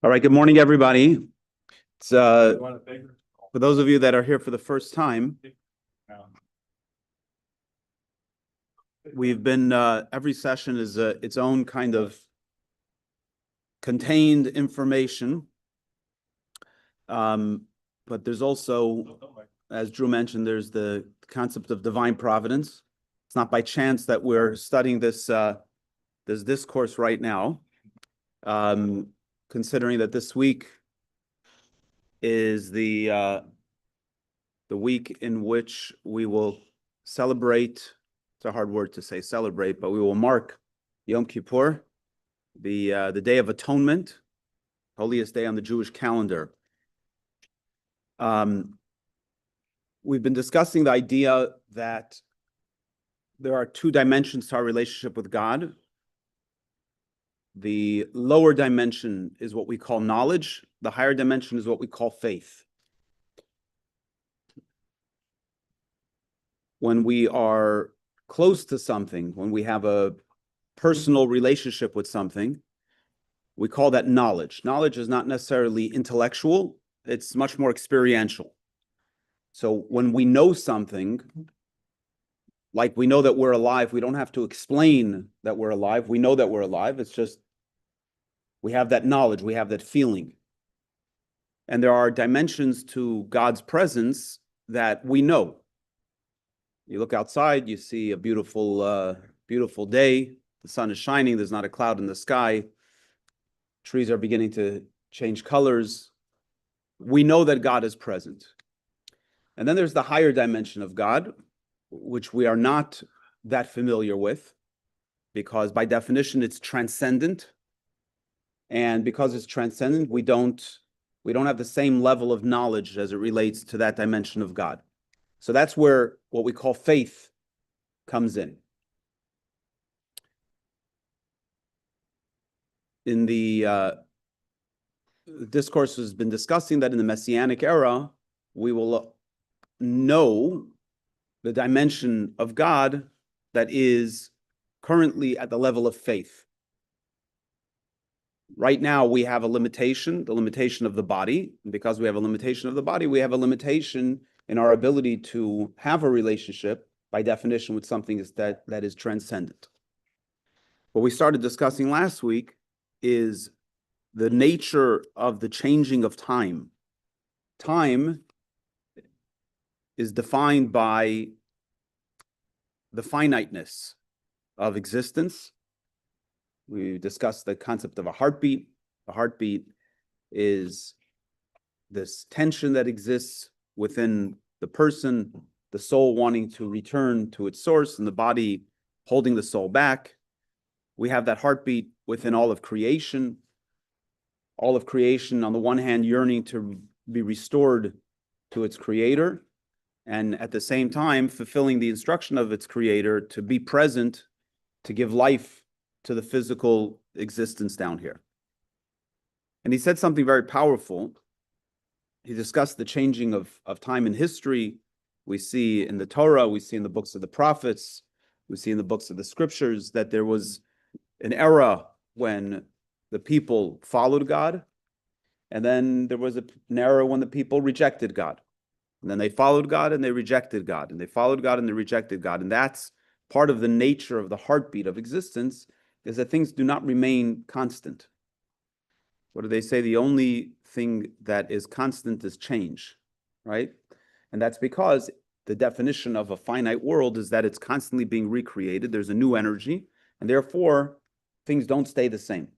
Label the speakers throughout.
Speaker 1: All right, good morning, everybody. It's for those of you that are here for the first time, we've been every session is its own kind of contained information. But there's also, as Drew mentioned, there's the concept of divine providence. It's not by chance that we're studying this discourse right now, considering that this week is the week in which we will celebrate. It's a hard word to say celebrate, but we will mark Yom Kippur, the Day of Atonement, holiest day on the Jewish calendar. We've been discussing the idea that there are two dimensions to our relationship with God. The lower dimension is what we call knowledge. The higher dimension is what we call faith. When we are close to something, when we have a personal relationship with something, we call that knowledge. Knowledge is not necessarily intellectual, it's much more experiential. So when we know something, like we know that we're alive, we don't have to explain that we're alive. We know that we're alive. It's just, we have that knowledge, we have that feeling. And there are dimensions to God's presence that we know. You look outside, you see a beautiful, beautiful day. The sun is shining. There's not a cloud in the sky. Trees are beginning to change colors. We know that God is present. And then there's the higher dimension of God, which we are not that familiar with, because by definition it's transcendent. And because it's transcendent, we don't have the same level of knowledge as it relates to that dimension of God. So that's where what we call faith comes in. In the discourse has been discussing that in the Messianic era, we will know the dimension of God that is currently at the level of faith. Right now, we have a limitation, the limitation of the body. And because we have a limitation of the body, we have a limitation in our ability to have a relationship, by definition, with something that is transcendent. What we started discussing last week is the nature of the changing of time. Time is defined by the finiteness of existence. We discussed the concept of a heartbeat. A heartbeat is this tension that exists within the person, the soul wanting to return to its source, and the body holding the soul back. We have that heartbeat within all of creation. All of creation, on the one hand, yearning to be restored to its creator, and at the same time, fulfilling the instruction of its creator to be present, to give life to the physical existence down here. And he said something very powerful. He discussed the changing of time in history. We see in the Torah, we see in the books of the prophets, we see in the books of the scriptures that there was an era when the people followed God, and then there was an era when the people rejected God. And then they followed God and they rejected God, and they followed God and they rejected God. And that's part of the nature of the heartbeat of existence, is that things do not remain constant. What do they say? The only thing that is constant is change, right? And that's because the definition of a finite world is that it's constantly being recreated. There's a new energy, and therefore things don't stay the same,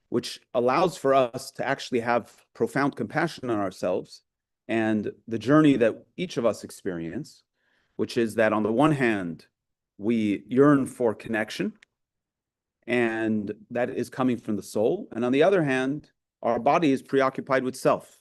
Speaker 1: which allows for us to actually have profound compassion on ourselves and the journey that each of us experience, which is that on the one hand, we yearn for connection, and that is coming from the soul. And on the other hand, our body is preoccupied with self.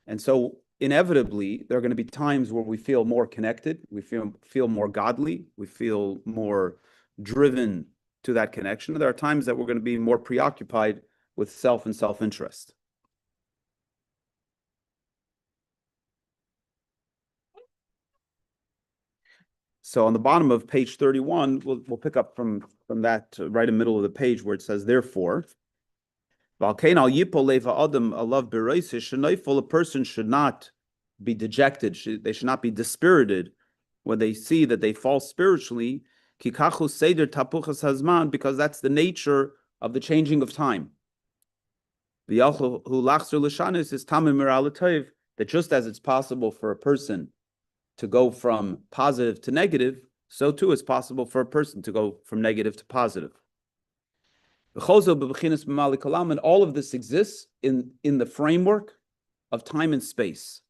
Speaker 1: And so inevitably, there are going to be times where we feel more connected, we feel more godly, we feel more driven to that connection. There are times that we're going to be more preoccupied with self and self-interest. So on the bottom of page 31, we'll pick up from that right in the middle of the page where it says, therefore. A person should not be dejected. They should not be dispirited when they see that they fall spiritually, because that's the nature of the changing of time. That just as it's possible for a person to go from positive to negative, so too it's possible for a person to go from negative to positive. And all of this exists in the framework of time and space.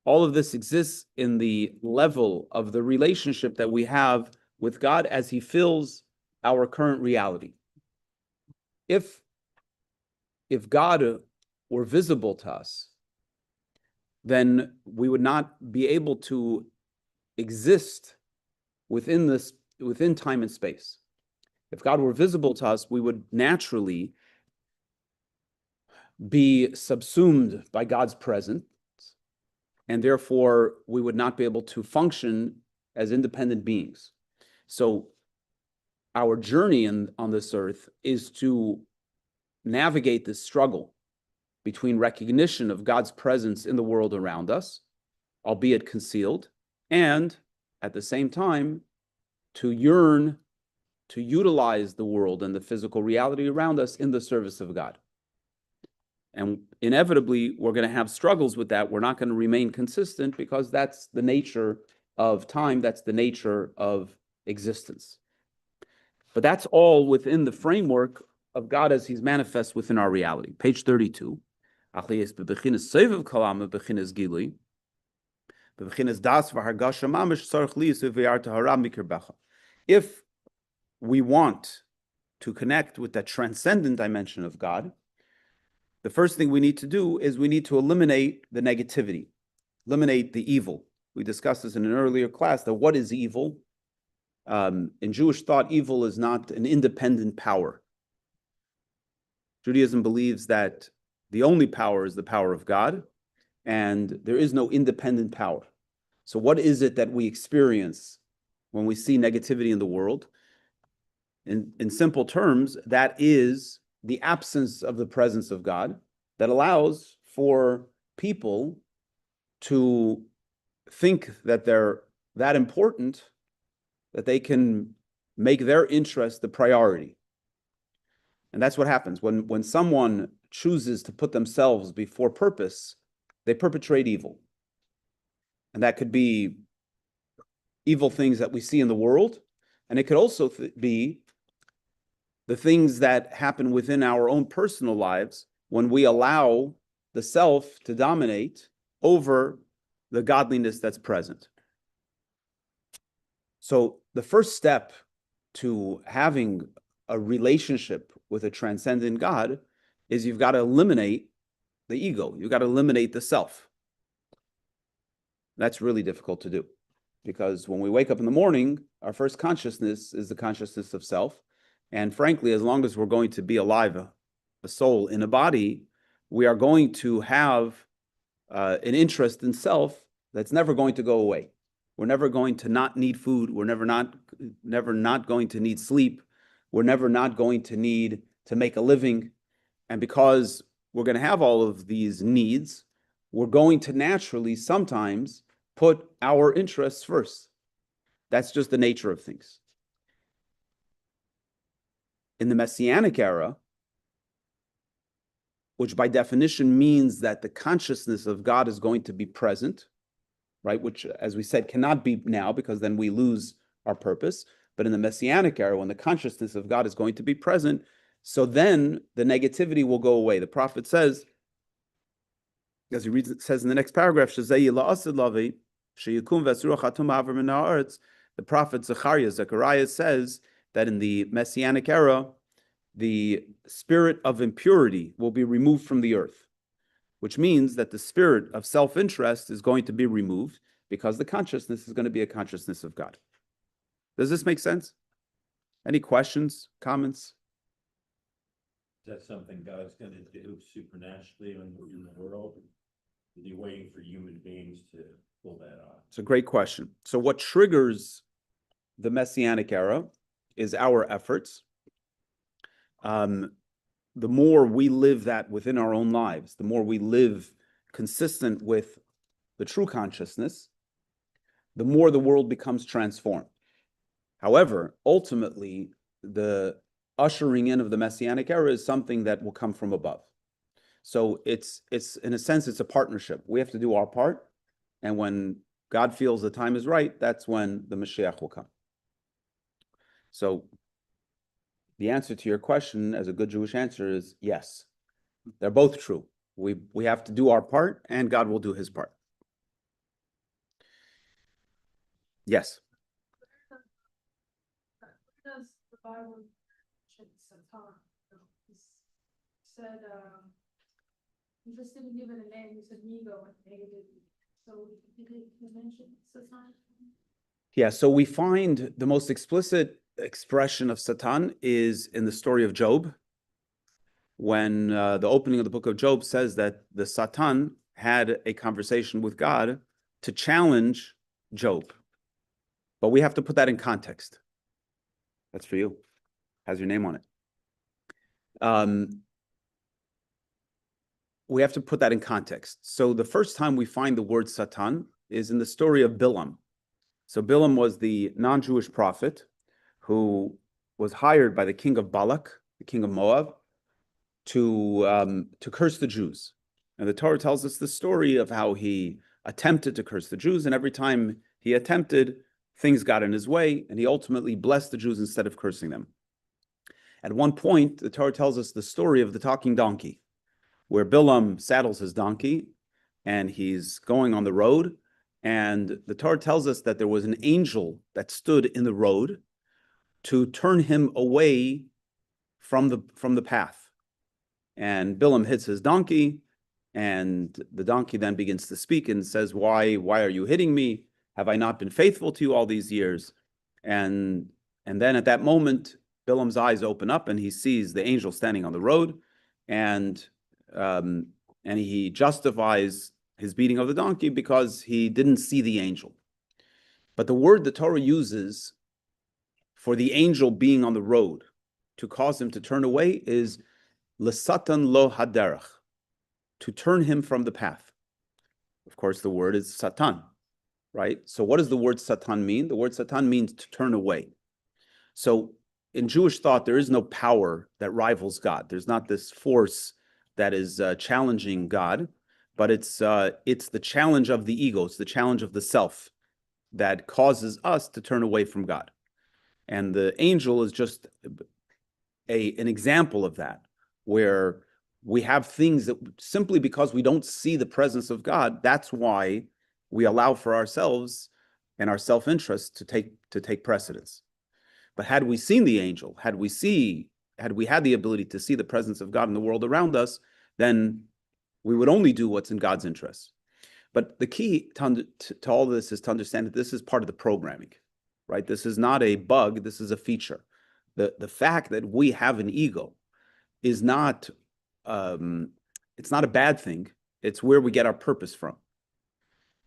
Speaker 1: All of this exists in the level of the relationship that we have with God as He fills our current reality. If God were visible to us, then we would not be able to exist within time and space. If God were visible to us, we would naturally be subsumed by God's presence, and therefore we would not be able to function as independent beings. So our journey on this earth is to navigate this struggle between recognition of God's presence in the world around us, albeit concealed, and at the same time to yearn to utilize the world and the physical reality around us in the service of God. And inevitably, we're going to have struggles with that. We're not going to remain consistent because that's the nature of time. That's the nature of existence. But that's all within the framework of God as He's manifest within our reality. Page 32. If we want to connect with that transcendent dimension of God, the first thing we need to do is we need to eliminate the negativity, eliminate the evil. We discussed this in an earlier class, that what is evil? In Jewish thought, evil is not an independent power. Judaism believes that the only power is the power of God, and there is no independent power. So what is it that we experience when we see negativity in the world? In simple terms, that is the absence of the presence of God that allows for people to think that they're that important that they can make their interest the priority. And that's what happens. When someone chooses to put themselves before purpose, they perpetrate evil. And that could be evil things that we see in the world, and it could also be the things that happen within our own personal lives when we allow the self to dominate over the godliness that's present. So the first step to having a relationship with a transcendent God is you've got to eliminate the ego. You've got to eliminate the self. That's really difficult to do, because when we wake up in the morning, our first consciousness is the consciousness of self. And frankly, as long as we're going to be alive, a soul in a body, we are going to have an interest in self that's never going to go away. We're never going to not need food. We're never not going to need sleep. We're never not going to need to make a living. And because we're going to have all of these needs, we're going to naturally sometimes put our interests first. That's just the nature of things. In the Messianic era, which by definition means that the consciousness of God is going to be present, right? Which, as we said, cannot be now, because then we lose our purpose. But in the Messianic era, when the consciousness of God is going to be present, so then the negativity will go away. The prophet says, as he reads, it says in the next paragraph, the prophet Zechariah says that in the Messianic era, the spirit of impurity will be removed from the earth, which means that the spirit of self-interest is going to be removed because the consciousness is going to be a consciousness of God. Does this make sense? Any questions, comments?
Speaker 2: Is that something God's going to do supernaturally in the world? Is He waiting for human beings to pull that off?
Speaker 1: It's a great question. So what triggers the Messianic era is our efforts. the more we live that within our own lives, the more we live consistent with the true consciousness, the more the world becomes transformed. However, ultimately, the ushering in of the Messianic era is something that will come from above. So it's in a sense, it's a partnership. We have to do our part, and when God feels the time is right, that's when the Mashiach will come. So the answer to your question, as a good Jewish answer, is yes. They're both true. We have to do our part, and God will do his part. Yes.
Speaker 3: Where does the Bible mention Satan? He said, he just didn't give it a name, he said ego and negative. So did he mention Satan?
Speaker 1: Yeah, so we find the most explicit expression of Satan is in the story of Job, when the opening of the book of Job says that the Satan had a conversation with God to challenge Job. But we have to put that in context. That's for you. Has your name on it. We have to put that in context. So the first time we find the word Satan is in the story of Bilam. So Bilam was the non-Jewish prophet who was hired by the king of Balak, the king of Moab, to curse the Jews. And the Torah tells us the story of how he attempted to curse the Jews, and every time he attempted, things got in his way, and he ultimately blessed the Jews instead of cursing them. At one point, the Torah tells us the story of the talking donkey, where Bilam saddles his donkey, and he's going on the road, and the Torah tells us that there was an angel that stood in the road to turn him away from the path. And Bilam hits his donkey, and the donkey then begins to speak and says, why are you hitting me? Have I not been faithful to you all these years? And then at that moment, Bilam's eyes open up and he sees the angel standing on the road, and he justifies his beating of the donkey because he didn't see the angel. But the word the Torah uses for the angel being on the road to cause him to turn away is L'satan lo haderach, to turn him from the path. Of course, the word is Satan, right? So what does the word Satan mean? The word Satan means to turn away. So in Jewish thought, there is no power that rivals God. There's not this force that is challenging God, but it's the challenge of the ego, it's the challenge of the self that causes us to turn away from God. And the angel is just an example of that, where we have things that simply because we don't see the presence of God, that's why we allow for ourselves and our self-interest to take precedence. But had we seen the angel, had we had the ability to see the presence of God in the world around us, then we would only do what's in God's interest. But the key to all this is to understand that this is part of the programming, right? This is not a bug, this is a feature. The fact that we have an ego is not, it's not a bad thing. It's where we get our purpose from,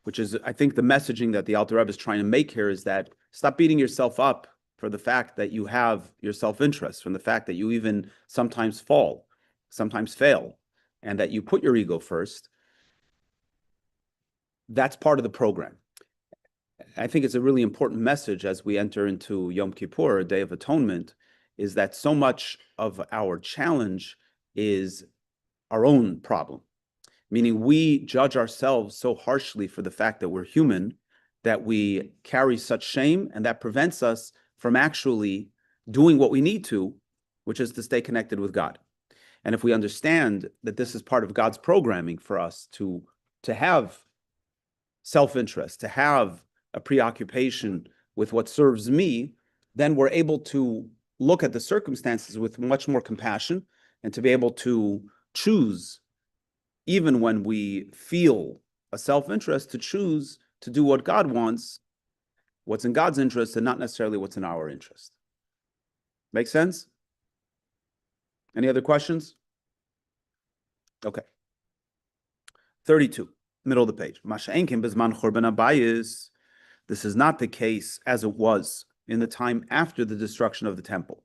Speaker 1: which is, I think, the messaging that the Alter Rebbe is trying to make here is that stop beating yourself up for the fact that you have your self-interest, from the fact that you even sometimes fall, sometimes fail, and that you put your ego first. That's part of the program. I think it's a really important message as we enter into Yom Kippur, a Day of Atonement, is that so much of our challenge is our own problem. Meaning we judge ourselves so harshly for the fact that we're human, that we carry such shame, and that prevents us from actually doing what we need to, which is to stay connected with God. And if we understand that this is part of God's programming for us to have self-interest, to have a preoccupation with what serves me, then we're able to look at the circumstances with much more compassion and to be able to choose, even when we feel a self-interest, to choose to do what God wants, what's in God's interest, and not necessarily what's in our interest. Make sense? Any other questions? Okay. 32, middle of the page. Masha'enkim bezman churban habayis. This is not the case as it was in the time after the destruction of the temple.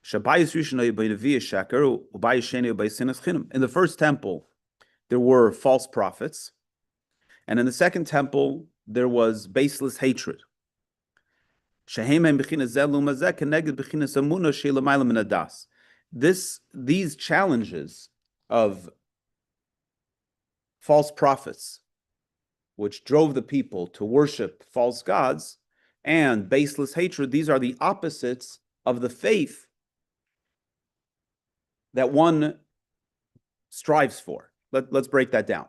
Speaker 1: In the first temple, there were false prophets, and in the second temple, there was baseless hatred. These challenges of false prophets, which drove the people to worship false gods, and baseless hatred, these are the opposites of the faith that one strives for. Let's break that down.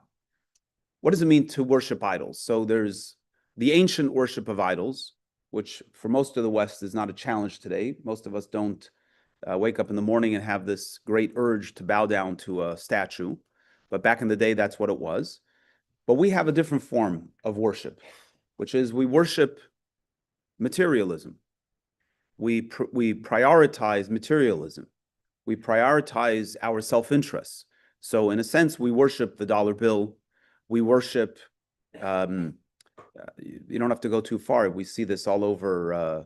Speaker 1: What does it mean to worship idols? So there's the ancient worship of idols, which for most of the West is not a challenge today. Most of us don't wake up in the morning and have this great urge to bow down to a statue. But back in the day, that's what it was. But we have a different form of worship, which is we worship materialism. We prioritize materialism. We prioritize our self-interest. So in a sense, we worship the dollar bill. We worship, you don't have to go too far. We see this all over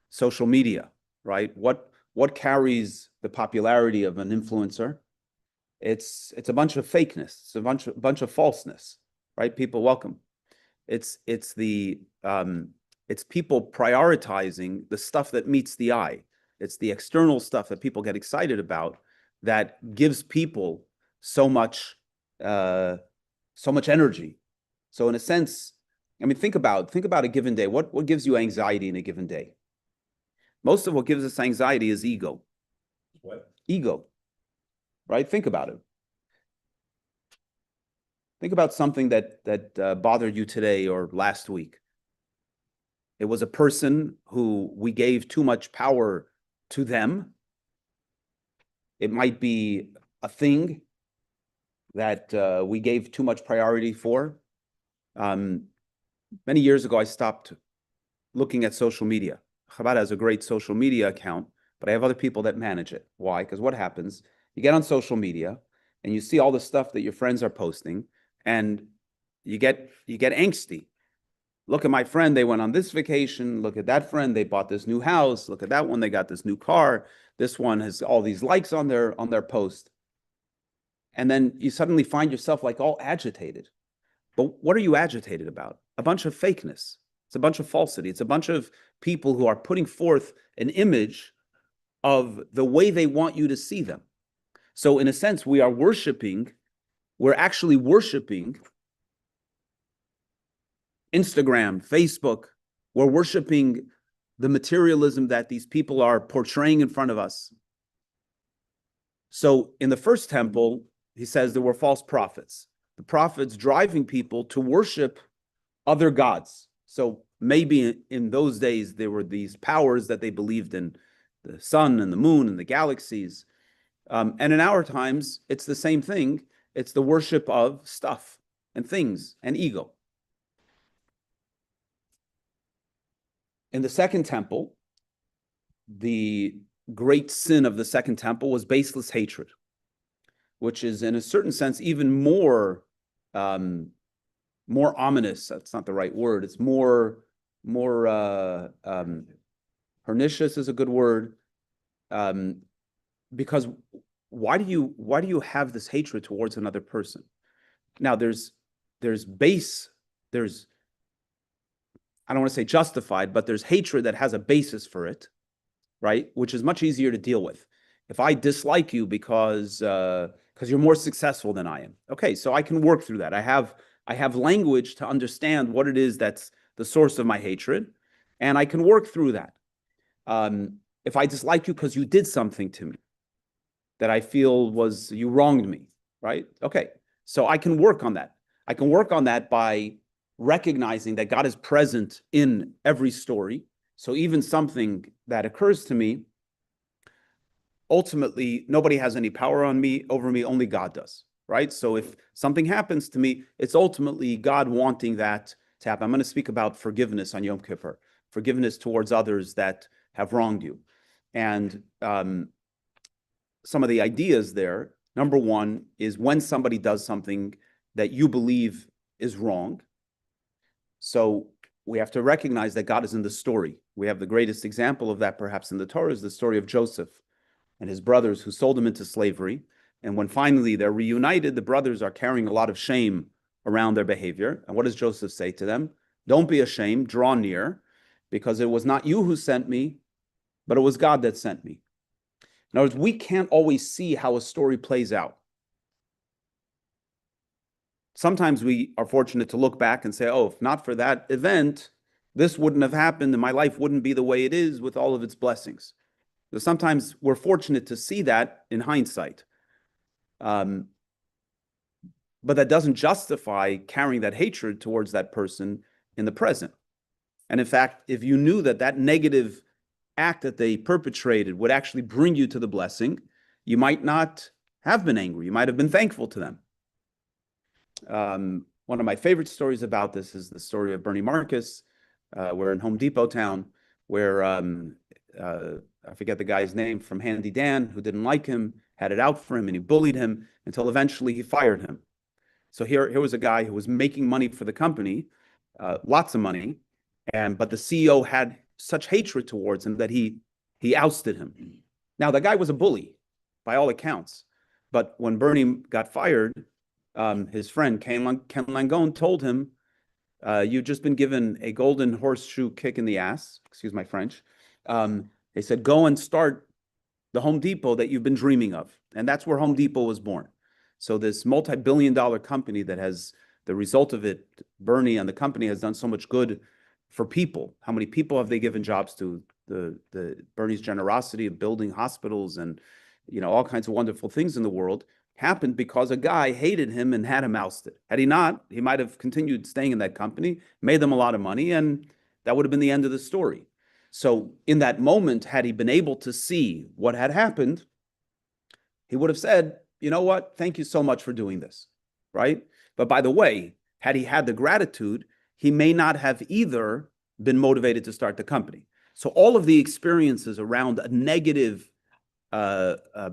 Speaker 1: social media, right? What carries the popularity of an influencer? It's a bunch of fakeness. It's a bunch of falseness, right? People welcome. It's people prioritizing the stuff that meets the eye. It's the external stuff that people get excited about that gives people so much energy. So in a sense, I mean, think about a given day. What gives you anxiety in a given day? Most of what gives us anxiety is ego.
Speaker 2: What?
Speaker 1: Ego, right? Think about it. Think about something that bothered you today or last week. It was a person who we gave too much power to them. It might be a thing that we gave too much priority for. Many years ago, I stopped looking at social media. Chabad has a great social media account, but I have other people that manage it. Why? Because what happens? You get on social media and you see all the stuff that your friends are posting, and you get angsty. Look at my friend, they went on this vacation. Look at that friend, they bought this new house. Look at that one, they got this new car. This one has all these likes on their post. And then you suddenly find yourself like all agitated. But what are you agitated about? A bunch of fakeness. It's a bunch of falsity. It's a bunch of people who are putting forth an image of the way they want you to see them. So in a sense, we're actually worshiping Instagram, Facebook. We're worshiping the materialism that these people are portraying in front of us. So in the first temple, he says there were false prophets. The prophets driving people to worship other gods. So maybe in those days, there were these powers that they believed in, the sun and the moon and the galaxies. And in our times, it's the same thing. It's the worship of stuff and things and ego. In the second temple, the great sin of the second temple was baseless hatred, which is in a certain sense even more ominous. That's not the right word. It's more pernicious is a good word, because why do you have this hatred towards another person? Now there's I don't want to say justified, but there's hatred that has a basis for it, right? Which is much easier to deal with. If I dislike you because you're more successful than I am, okay, so I can work through that. I have language to understand what it is that's the source of my hatred, and I can work through that. If I dislike you because you did something to me that I feel was you wronged me, right? Okay, so I can work on that. I can work on that by recognizing that God is present in every story. So even something that occurs to me, ultimately, nobody has any power over me, only God does, right? So if something happens to me, it's ultimately God wanting that to happen. I'm going to speak about forgiveness on Yom Kippur, forgiveness towards others that have wronged you. And some of the ideas there, number one, is when somebody does something that you believe is wrong. So we have to recognize that God is in the story. We have the greatest example of that perhaps in the Torah is the story of Joseph and his brothers who sold him into slavery. And when finally they're reunited, the brothers are carrying a lot of shame around their behavior. And what does Joseph say to them? Don't be ashamed, draw near, because it was not you who sent me, but it was God that sent me. In other words, we can't always see how a story plays out. Sometimes we are fortunate to look back and say, oh, if not for that event, this wouldn't have happened and my life wouldn't be the way it is with all of its blessings. So sometimes we're fortunate to see that in hindsight. But that doesn't justify carrying that hatred towards that person in the present. And in fact, if you knew that that negative act that they perpetrated would actually bring you to the blessing, you might not have been angry. You might have been thankful to them. One of my favorite stories about this is the story of Bernie Marcus. We're in Home Depot town, where I forget the guy's name, from Handy Dan, who didn't like him, had it out for him, and he bullied him until eventually he fired him. So here was a guy who was making money for the company, lots of money, but the CEO had such hatred towards him that he ousted him. Now, the guy was a bully, by all accounts, but when Bernie got fired, his friend Ken Langone told him, you've just been given a golden horseshoe kick in the ass, excuse my French. They said, go and start the Home Depot that you've been dreaming of. And that's where Home Depot was born. So this multi-billion-dollar company that has, the result of it, Bernie and the company has done so much good for people. How many people have they given jobs to? The Bernie's generosity of building hospitals and, all kinds of wonderful things in the world happened because a guy hated him and had him ousted. Had he not, he might have continued staying in that company, made them a lot of money, and that would have been the end of the story. So in that moment, had he been able to see what had happened, he would have said, you know what, thank you so much for doing this, right? But by the way, had he had the gratitude, he may not have either been motivated to start the company. So all of the experiences around a negative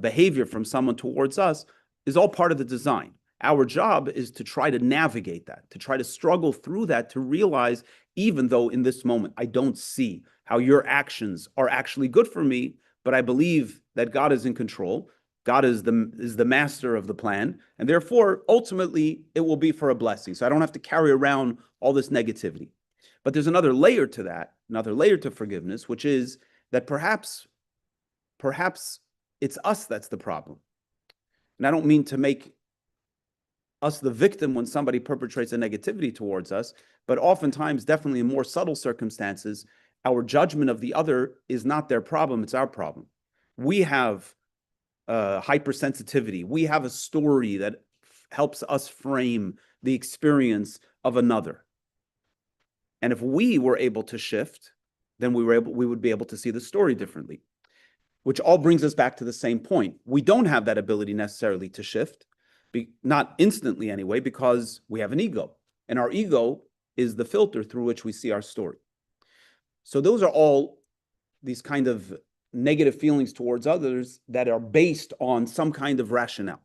Speaker 1: behavior from someone towards us is all part of the design. Our job is to try to navigate that, to try to struggle through that, to realize, even though in this moment I don't see how your actions are actually good for me, but I believe that God is in control. God is the master of the plan, and therefore, ultimately, it will be for a blessing. So I don't have to carry around all this negativity. But there's another layer to that, another layer to forgiveness, which is that perhaps it's us that's the problem. And I don't mean to make us the victim when somebody perpetrates a negativity towards us, but oftentimes, definitely in more subtle circumstances, our judgment of the other is not their problem, it's our problem. We have hypersensitivity. We have a story that helps us frame the experience of another. And if we were able to shift, then we would be able to see the story differently. Which all brings us back to the same point. We don't have that ability necessarily to shift, not instantly anyway, because we have an ego. And our ego is the filter through which we see our story. So those are all these kind of negative feelings towards others that are based on some kind of rationale.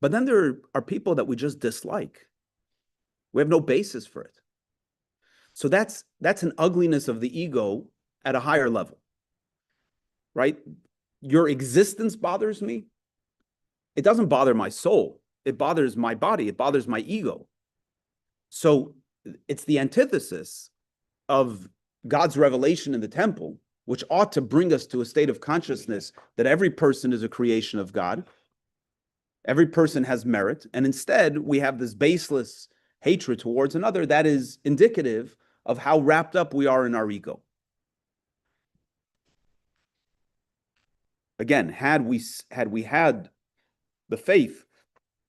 Speaker 1: But then there are people that we just dislike. We have no basis for it. So that's an ugliness of the ego at a higher level, right? Your existence bothers me. It doesn't bother my soul. It bothers my body. It bothers my ego. So it's the antithesis of God's revelation in the temple, which ought to bring us to a state of consciousness that every person is a creation of God. Every person has merit. And instead, we have this baseless hatred towards another that is indicative of how wrapped up we are in our ego. Again, had we had the faith,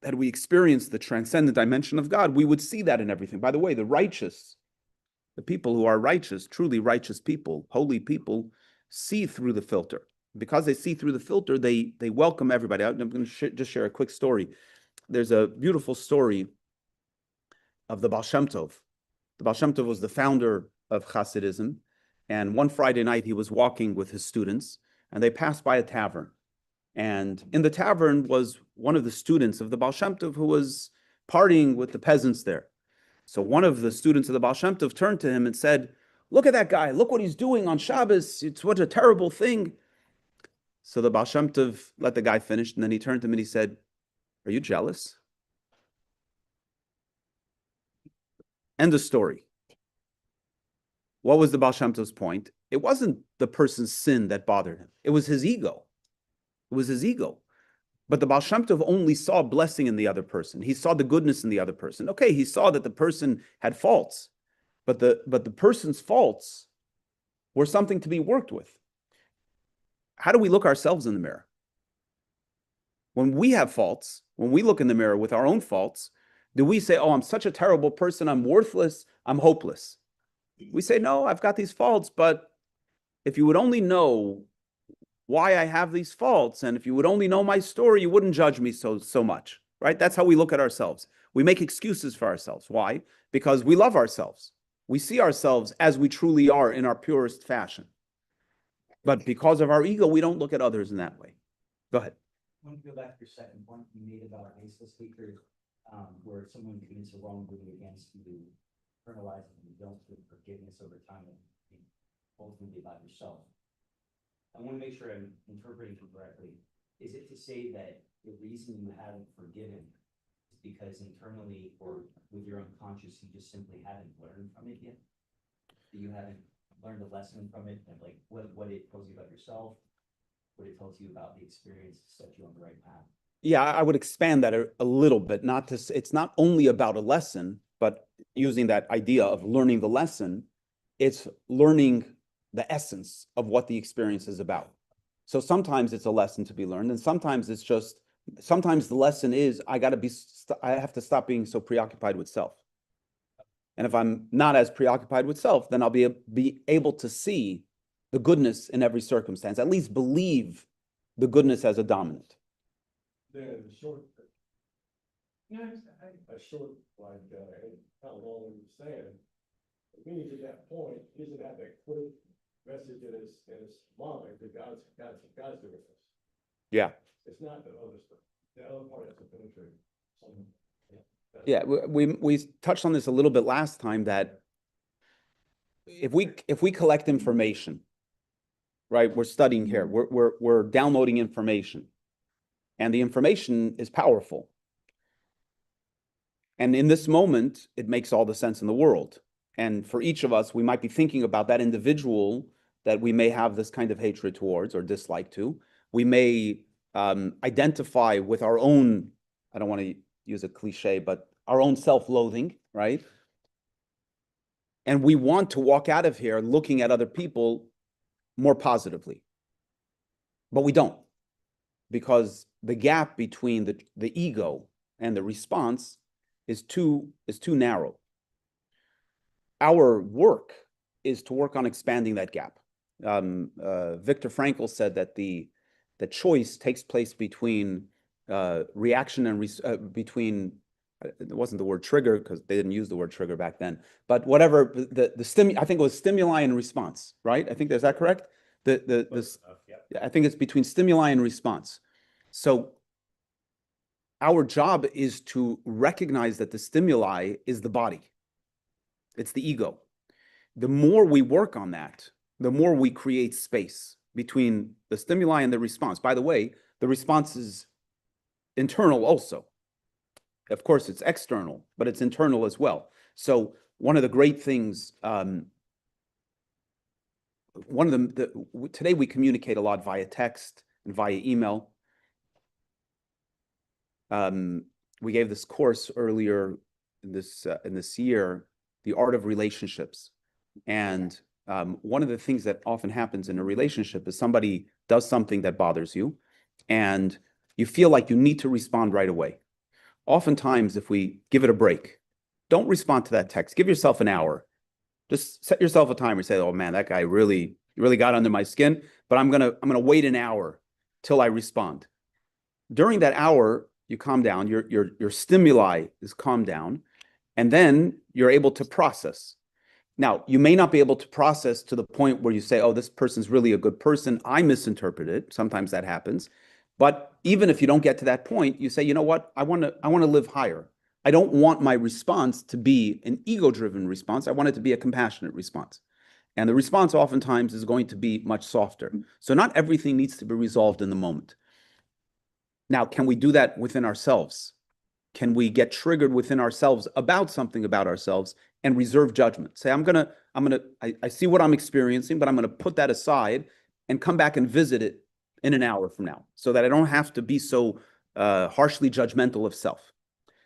Speaker 1: had we experienced the transcendent dimension of God, we would see that in everything. By the way, the righteous, the people who are righteous, truly righteous people, holy people, see through the filter. Because they see through the filter, they welcome everybody. I'm going to just share a quick story. There's a beautiful story of the Baal Shem Tov. The Baal Shem Tov was the founder of Hasidism, and one Friday night he was walking with his students, and they passed by a tavern. And in the tavern was one of the students of the Baal Shem Tov who was partying with the peasants there. So one of the students of the Baal Shem Tov turned to him and said, look at that guy. Look what he's doing on Shabbos. It's what a terrible thing. So the Baal Shem Tov let the guy finish, and then he turned to him and he said, are you jealous? End of story. What was the Baal Shem Tov's point? It wasn't the person's sin that bothered him. It was his ego. It was his ego. But the Baal Shem Tov only saw blessing in the other person. He saw the goodness in the other person. Okay, he saw that the person had faults, but the person's faults were something to be worked with. How do we look ourselves in the mirror? When we have faults, when we look in the mirror with our own faults, do we say, oh, I'm such a terrible person, I'm worthless, I'm hopeless? We say, no, I've got these faults, but if you would only know why I have these faults, and if you would only know my story, you wouldn't judge me so much, right? That's how we look at ourselves. We make excuses for ourselves. Why? Because we love ourselves. We see ourselves as we truly are in our purest fashion. But because of our ego, we don't look at others in that way. Go ahead.
Speaker 4: I want to go back to your second point you made about baseless hatred, where someone commits a wrongdoing against you, internalize it, and you don't feel forgiveness over time, and ultimately about yourself. I want to make sure I'm interpreting it correctly. Is it to say that the reason you haven't forgiven is because internally or with your unconscious, you just simply haven't learned from it yet? That you haven't learned a lesson from it, and like what it tells you about yourself, what it tells you about the experience to set you on the right path?
Speaker 1: Yeah, I would expand that a little bit. It's not only about a lesson, but using that idea of learning the lesson, it's learning the essence of what the experience is about. So sometimes it's a lesson to be learned, and sometimes sometimes the lesson is I have to stop being so preoccupied with self. And if I'm not as preoccupied with self, then I'll be able to see the goodness in every circumstance, at least believe the goodness as a dominant.
Speaker 5: The short, a short, like, how long we were saying, it means at that point, he doesn't have that quick message in his mind that God's doing this.
Speaker 1: Yeah.
Speaker 5: It's not the other stuff. The other part has to penetrate.
Speaker 1: Yeah, we touched on this a little bit last time, that if we collect information, right? We're studying here. We're downloading information, and the information is powerful. And in this moment, it makes all the sense in the world. And for each of us, we might be thinking about that individual that we may have this kind of hatred towards or dislike to. We may identify with our own, I don't want to use a cliche, but our own self-loathing, right? And we want to walk out of here looking at other people more positively. But we don't, because the gap between the ego and the response is too narrow. Our work is to work on expanding that gap. Viktor Frankl said that the choice takes place between reaction and between, it wasn't the word trigger because they didn't use the word trigger back then, but whatever I think it was stimuli and response, right? I think, is that correct?
Speaker 2: Yeah.
Speaker 1: I think it's between stimuli and response. So our job is to recognize that the stimuli is the body. It's the ego. The more we work on that, the more we create space between the stimuli and the response. By the way, the response is internal also. Of course, it's external, but it's internal as well. So one of the great things, today we communicate a lot via text and via email. We gave this course earlier in this year, The Art of Relationships. And one of the things that often happens in a relationship is somebody does something that bothers you, and you feel like you need to respond right away. Oftentimes, if we give it a break, don't respond to that text. Give yourself an hour. Just set yourself a timer. Say, "Oh man, that guy really got under my skin, but I'm gonna wait an hour till I respond." During that hour, you calm down. Your stimuli is calmed down, and then you're able to process. Now, you may not be able to process to the point where you say, "Oh, this person's really a good person. I misinterpreted it." Sometimes that happens. But even if you don't get to that point, you say, "You know what? I want to live higher. I don't want my response to be an ego-driven response. I want it to be a compassionate response. And the response oftentimes is going to be much softer. So not everything needs to be resolved in the moment. Now, can we do that within ourselves? Can we get triggered within ourselves about something about ourselves and reserve judgment? Say, I see what I'm experiencing, but I'm gonna put that aside and come back and visit it in an hour from now, so that I don't have to be so harshly judgmental of self.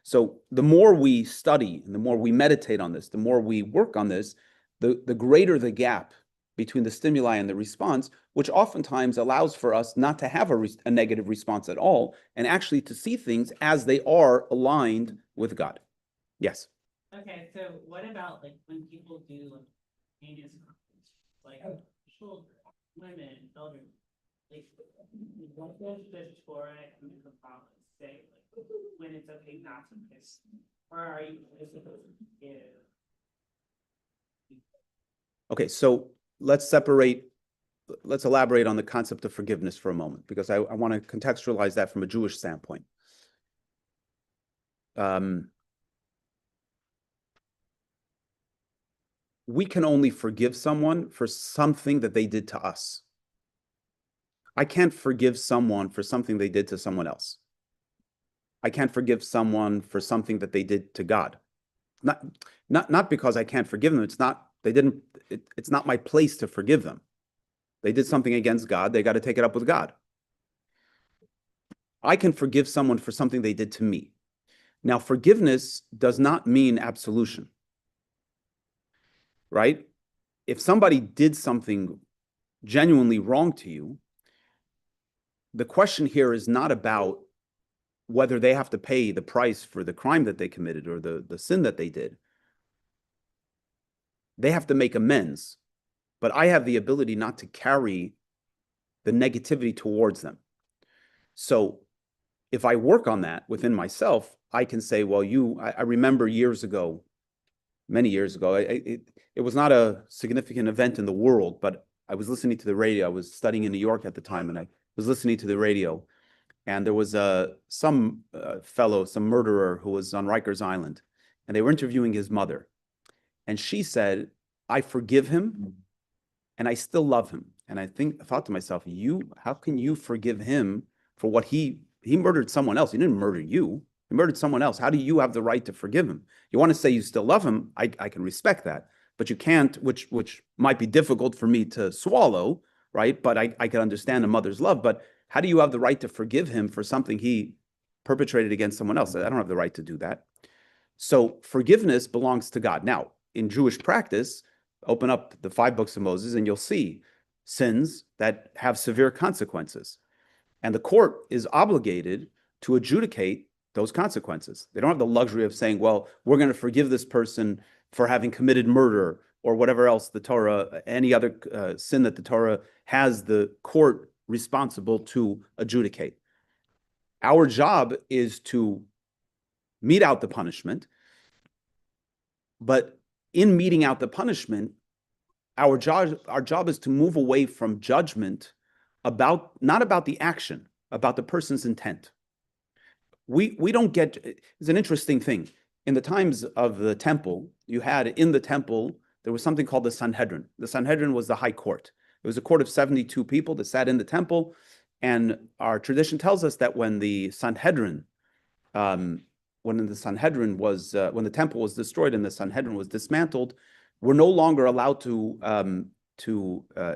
Speaker 1: So the more we study and the more we meditate on this, the more we work on this, the greater the gap between the stimuli and the response, which oftentimes allows for us not to have a negative response at all, and actually to see things as they are aligned with God. Yes.
Speaker 6: Okay, so what about like when people do like heinous crimes, like children, women, children, like what does the Torah and the Kabbalah say, like when it's okay not to kiss, or are you supposed to give?
Speaker 1: Okay, so let's elaborate on the concept of forgiveness for a moment, because I want to contextualize that from a Jewish standpoint. We can only forgive someone for something that they did to us. I can't forgive someone for something they did to someone else. I can't forgive someone for something that they did to God. Not because I can't forgive them. It's not my place to forgive them. They did something against God. They got to take it up with God. I can forgive someone for something they did to me. Now, forgiveness does not mean absolution, right? If somebody did something genuinely wrong to you, the question here is not about whether they have to pay the price for the crime that they committed or the sin that they did. They have to make amends, but I have the ability not to carry the negativity towards them. So if I work on that within myself, I can say, well, I remember years ago, many years ago, it was not a significant event in the world, but I was listening to the radio. I was studying in New York at the time, and I was listening to the radio, and there was some murderer who was on Rikers Island, and they were interviewing his mother. And she said, I forgive him, and I still love him. And I thought to myself, how can you forgive him for what he murdered someone else? He didn't murder you. He murdered someone else. How do you have the right to forgive him? You want to say you still love him? I can respect that, but you can't, which might be difficult for me to swallow, right? But I can understand a mother's love. But how do you have the right to forgive him for something he perpetrated against someone else? I don't have the right to do that. So forgiveness belongs to God. Now, in Jewish practice, open up the 5 books of Moses and you'll see sins that have severe consequences. And the court is obligated to adjudicate those consequences. They don't have the luxury of saying, well, we're going to forgive this person for having committed murder or whatever else the Torah, any other sin that the Torah has the court responsible to adjudicate. Our job is to mete out the punishment, but in meting out the punishment, our job is to move away from judgment not about the action, about the person's intent. We don't get, it's an interesting thing. In the times of the temple, in the temple, there was something called the Sanhedrin. The Sanhedrin was the high court. It was a court of 72 people that sat in the temple. And our tradition tells us that when the Sanhedrin, when the temple was destroyed and the Sanhedrin was dismantled, we're no longer allowed to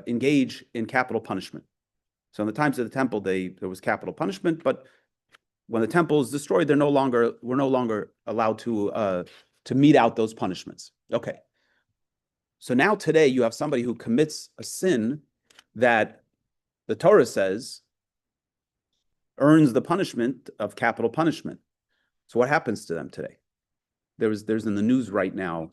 Speaker 1: engage in capital punishment. So in the times of the temple, there was capital punishment, but when the temple is destroyed, we're no longer allowed to mete out those punishments. Okay. So now today you have somebody who commits a sin that the Torah says earns the punishment of capital punishment. So what happens to them today? There's in the news right now,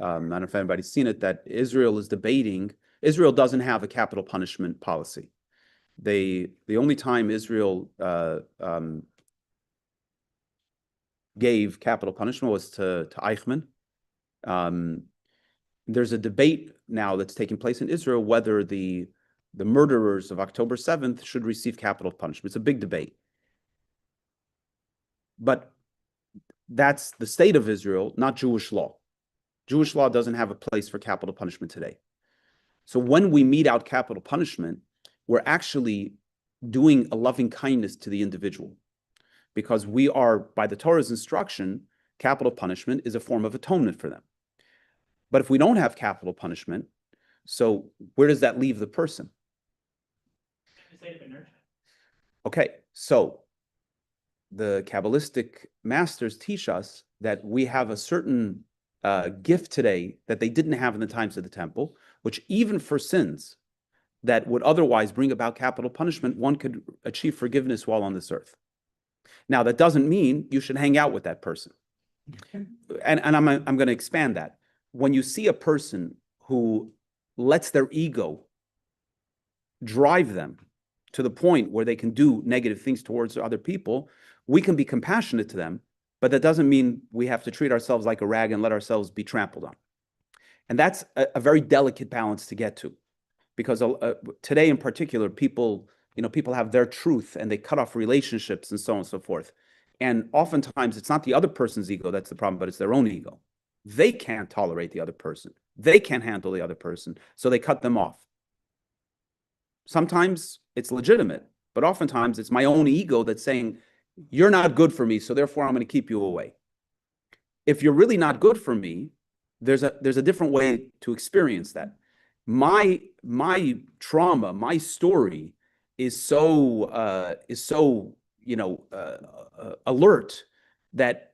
Speaker 1: I don't know if anybody's seen it, that Israel is debating. Israel doesn't have a capital punishment policy. The only time Israel gave capital punishment was to Eichmann. There's a debate now that's taking place in Israel whether the murderers of October 7th should receive capital punishment. It's a big debate. But that's the state of Israel, not Jewish law. Jewish law doesn't have a place for capital punishment today. So when we mete out capital punishment, we're actually doing a loving kindness to the individual, because we are, by the Torah's instruction, capital punishment is a form of atonement for them. But if we don't have capital punishment, so where does that leave the person?
Speaker 6: State of inertia.
Speaker 1: Okay, so the Kabbalistic masters teach us that we have a certain gift today that they didn't have in the times of the temple, which even for sins that would otherwise bring about capital punishment, one could achieve forgiveness while on this earth. Now, that doesn't mean you should hang out with that person. And I'm going to expand that. When you see a person who lets their ego drive them to the point where they can do negative things towards other people, we can be compassionate to them, but that doesn't mean we have to treat ourselves like a rag and let ourselves be trampled on. And that's a very delicate balance to get to, because today in particular, people have their truth and they cut off relationships and so on and so forth. And oftentimes it's not the other person's ego that's the problem, but it's their own ego. They can't tolerate the other person. They can't handle the other person, so they cut them off. Sometimes it's legitimate, but oftentimes it's my own ego that's saying, you're not good for me, so therefore I'm going to keep you away. If you're really not good for me, there's a different way to experience that. My trauma, my story is so alert that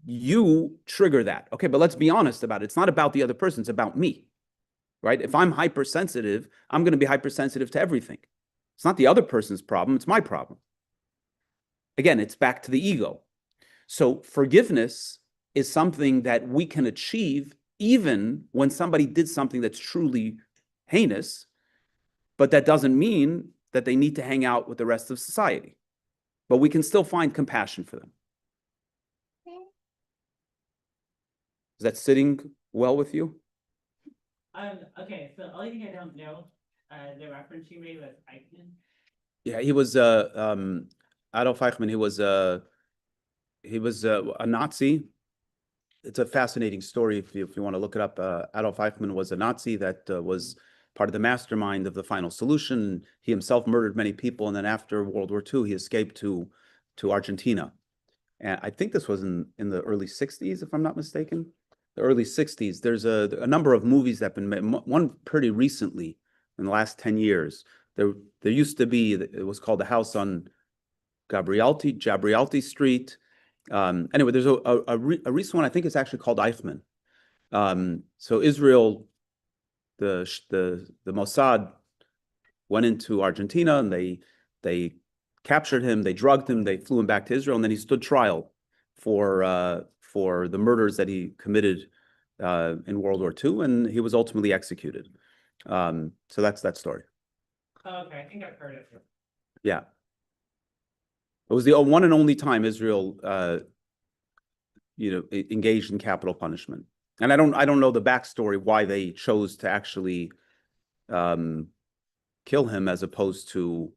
Speaker 1: you trigger that. Okay, but let's be honest about it. It's not about the other person, it's about me. Right? If I'm hypersensitive, I'm going to be hypersensitive to everything. It's not the other person's problem, it's my problem. Again, it's back to the ego. So forgiveness is something that we can achieve even when somebody did something that's truly heinous, but that doesn't mean that they need to hang out with the rest of society. But we can still find compassion for them. Is that sitting well with you?
Speaker 6: Okay, so the only thing I don't know, the reference you made was Eichmann.
Speaker 1: Yeah, he was Adolf Eichmann. He was a Nazi. It's a fascinating story if you want to look it up. Adolf Eichmann was a Nazi that was part of the mastermind of the final solution. He himself murdered many people, and then after World War II, he escaped to Argentina. And I think this was in the early 60s, if I'm not mistaken. The early 60s. There's a number of movies that have been made. One pretty recently, in the last 10 years. There used to be, it was called The House on Gabrielti Street. Anyway, there's a recent one, I think it's actually called Eichmann. So Israel, the Mossad went into Argentina and they captured him, they drugged him, they flew him back to Israel, and then he stood trial for the murders that he committed in World War II, and he was ultimately executed. So that's that story.
Speaker 6: Oh, okay, I think I've heard it.
Speaker 1: Yeah. It was the one and only time Israel, engaged in capital punishment. And I don't know the backstory why they chose to actually kill him as opposed to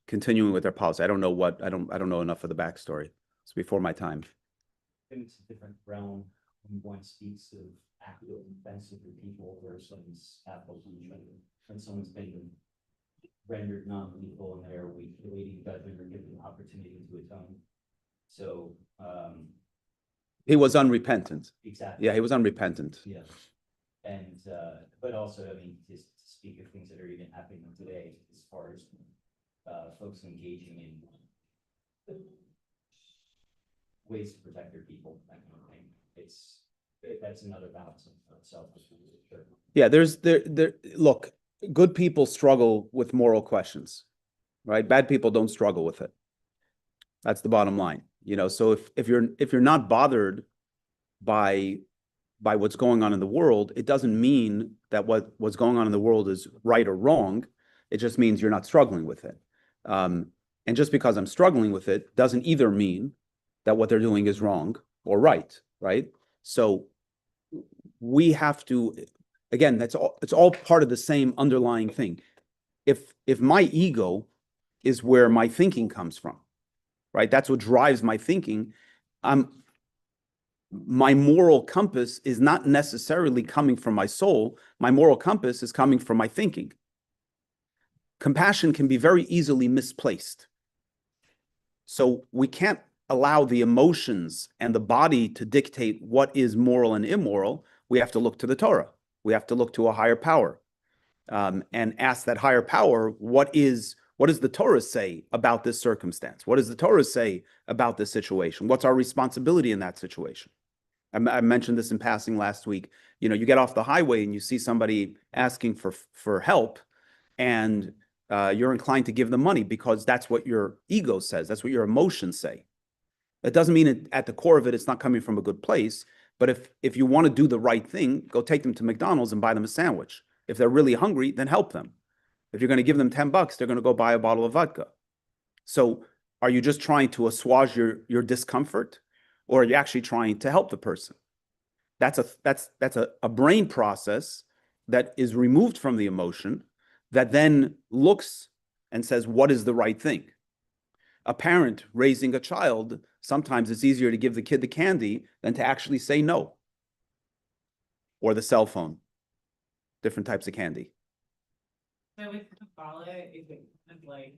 Speaker 1: continuing with their policy. I don't know enough of the backstory. It's before my time.
Speaker 4: I think it's a different realm when one speaks of active defense of your people versus capital punishment. When someone's been rendered non-lethal and they're awaiting judgment or given an opportunity to atone. So
Speaker 1: he was unrepentant.
Speaker 4: Exactly.
Speaker 1: Yeah, he was unrepentant.
Speaker 4: Yeah. And but also, I mean, just to speak of things that are even happening today as far as folks engaging in ways to protect their people, that kind of thing. That's another balance of itself. Sure.
Speaker 1: Yeah, look, good people struggle with moral questions, right? Bad people don't struggle with it. That's the bottom line. So if you're not bothered by what's going on in the world, it doesn't mean that what's going on in the world is right or wrong. It just means you're not struggling with it. And just because I'm struggling with it doesn't either mean that what they're doing is wrong or right? So we have to, again, it's all part of the same underlying thing. If my ego is where my thinking comes from, right? That's what drives my thinking. My moral compass is not necessarily coming from my soul. My moral compass is coming from my thinking. Compassion can be very easily misplaced. So we can't allow the emotions and the body to dictate what is moral and immoral. We have to look to the Torah. We have to look to a higher power, and ask that higher power, what does the Torah say about this circumstance? What does the Torah say about this situation? What's our responsibility in that situation? I mentioned this in passing last week. You know, you get off the highway and you see somebody asking for help, and you're inclined to give them money because that's what your ego says. That's what your emotions say. It doesn't mean at the core of it, it's not coming from a good place. But if you want to do the right thing, go take them to McDonald's and buy them a sandwich. If they're really hungry, then help them. If you're going to give them $10, they're going to go buy a bottle of vodka. So are you just trying to assuage your discomfort, or are you actually trying to help the person? That's a brain process that is removed from the emotion, that then looks and says, what is the right thing? A parent raising a child, sometimes it's easier to give the kid the candy than to actually say no. Or the cell phone, different types of candy.
Speaker 6: So with Kabbalah, is it kind of like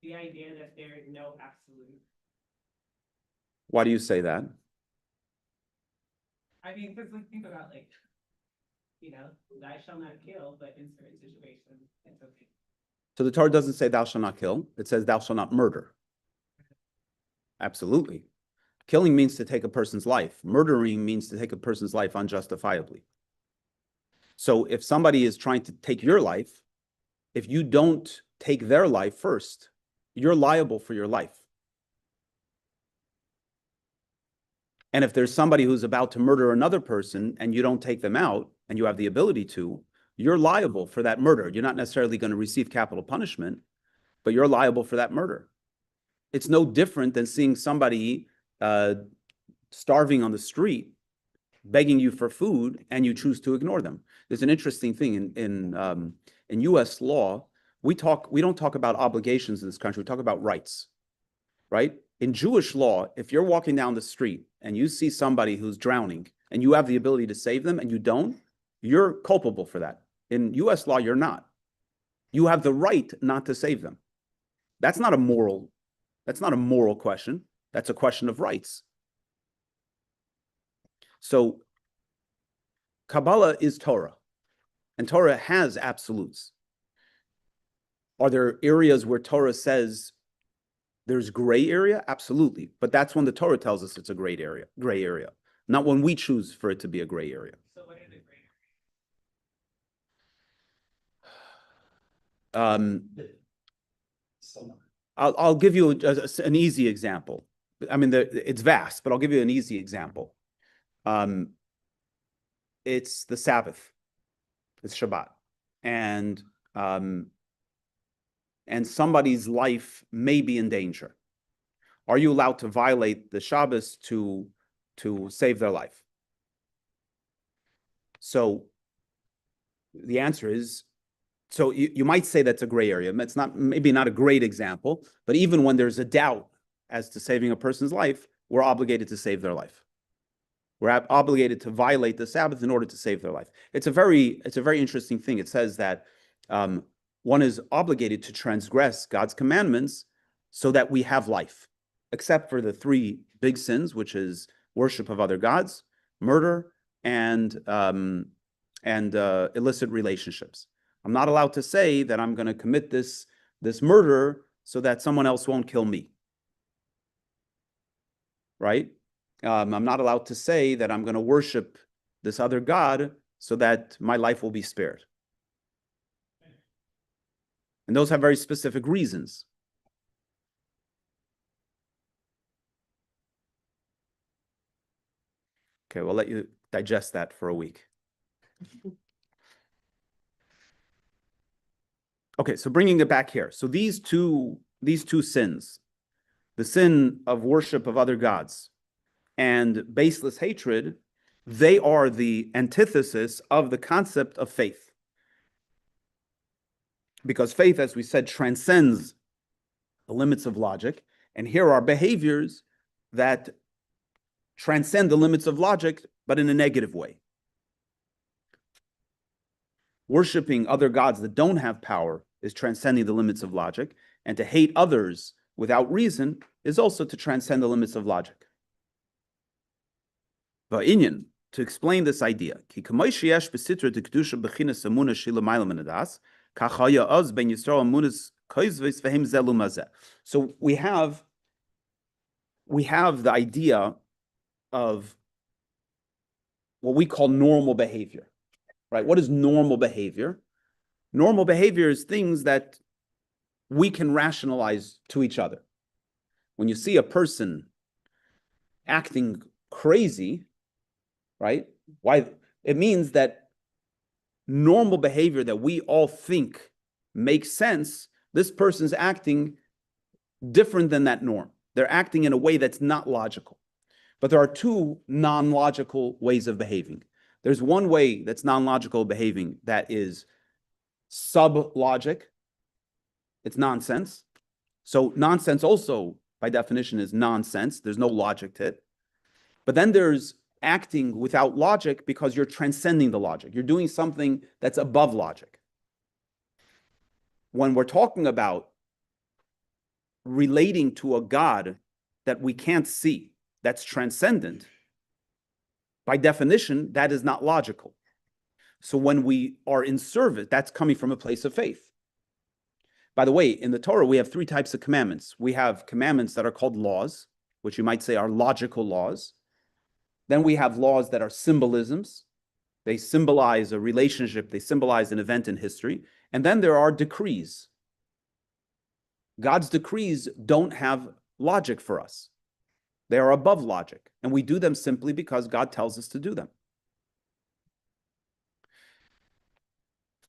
Speaker 6: the idea that there is no absolute?
Speaker 1: Why do you say that?
Speaker 6: I mean, because like, think about like, you know, thou shalt not kill, but in certain situations, it's okay.
Speaker 1: So the Torah doesn't say thou shalt not kill. It says thou shalt not murder. Absolutely. Killing means to take a person's life. Murdering means to take a person's life unjustifiably. So if somebody is trying to take your life, if you don't take their life first, you're liable for your life. And if there's somebody who's about to murder another person and you don't take them out, and you have the ability to, you're liable for that murder. You're not necessarily going to receive capital punishment, but you're liable for that murder. It's no different than seeing somebody starving on the street, begging you for food, and you choose to ignore them. There's an interesting thing in U.S. law. We don't talk about obligations in this country. We talk about rights, right? In Jewish law, if you're walking down the street and you see somebody who's drowning and you have the ability to save them and you don't, you're culpable for that. In U.S. law, you're not. You have the right not to save them. That's not a moral question. That's a question of rights. So Kabbalah is Torah, and Torah has absolutes. Are there areas where Torah says there's gray area? Absolutely. But that's when the Torah tells us it's a gray area, not when we choose for it to be a gray area.
Speaker 6: So what is it, gray?
Speaker 1: I'll give you an easy example. I mean, it's vast, but I'll give you an easy example. It's the Sabbath. It's Shabbat. And somebody's life may be in danger. Are you allowed to violate the Shabbos to save their life? So the answer is, so you might say that's a gray area. It's maybe not a great example, but even when there's a doubt as to saving a person's life, we're obligated to save their life. We're obligated to violate the Sabbath in order to save their life. It's a very interesting thing. It says that one is obligated to transgress God's commandments so that we have life, except for the three big sins, which is worship of other gods, murder, and illicit relationships. I'm not allowed to say that I'm going to commit this murder so that someone else won't kill me. Right? I'm not allowed to say that I'm going to worship this other God so that my life will be spared. And those have very specific reasons. Okay, we'll let you digest that for a week. Okay, so bringing it back here. So these two sins, the sin of worship of other gods and baseless hatred, they are the antithesis of the concept of faith. Because faith, as we said, transcends the limits of logic And here are behaviors that transcend the limits of logic, but in a negative way. Worshipping other gods that don't have power is transcending the limits of logic, and to hate others without reason is also to transcend the limits of logic. Va'inyan, to explain this idea, ki kamoish yesh besitra de kedusha bechinas amuna shila ma'ila min hadas, kach haya oz ben Yisrael amunas koizves vehem ze lumazeh. So we have the idea of what we call normal behavior, right? What is normal behavior? Normal behavior is things that we can rationalize to each other. When you see a person acting crazy, right? Why? It means that normal behavior that we all think makes sense, this person's acting different than that norm. They're acting in a way that's not logical. But there are two non-logical ways of behaving. There's one way that's non-logical behaving that is sub-logic. It's nonsense. So nonsense also, by definition, is nonsense. There's no logic to it. But then there's acting without logic because you're transcending the logic. You're doing something that's above logic. When we're talking about relating to a God that we can't see, that's transcendent, by definition, that is not logical. So when we are in service, that's coming from a place of faith. By the way, in the Torah, we have three types of commandments. We have commandments that are called laws, which you might say are logical laws. Then we have laws that are symbolisms. They symbolize a relationship. They symbolize an event in history. And then there are decrees. God's decrees don't have logic for us. They are above logic. And we do them simply because God tells us to do them.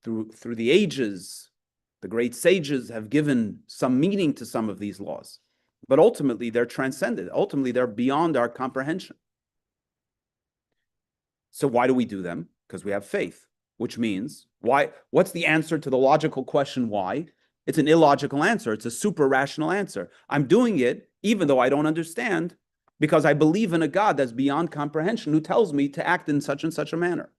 Speaker 1: Through the ages, the great sages have given some meaning to some of these laws. But ultimately, they're transcended. Ultimately, they're beyond our comprehension. So why do we do them? Because we have faith, which means why? What's the answer to the logical question why? It's an illogical answer. It's a super rational answer. I'm doing it even though I don't understand because I believe in a God that's beyond comprehension who tells me to act in such and such a manner.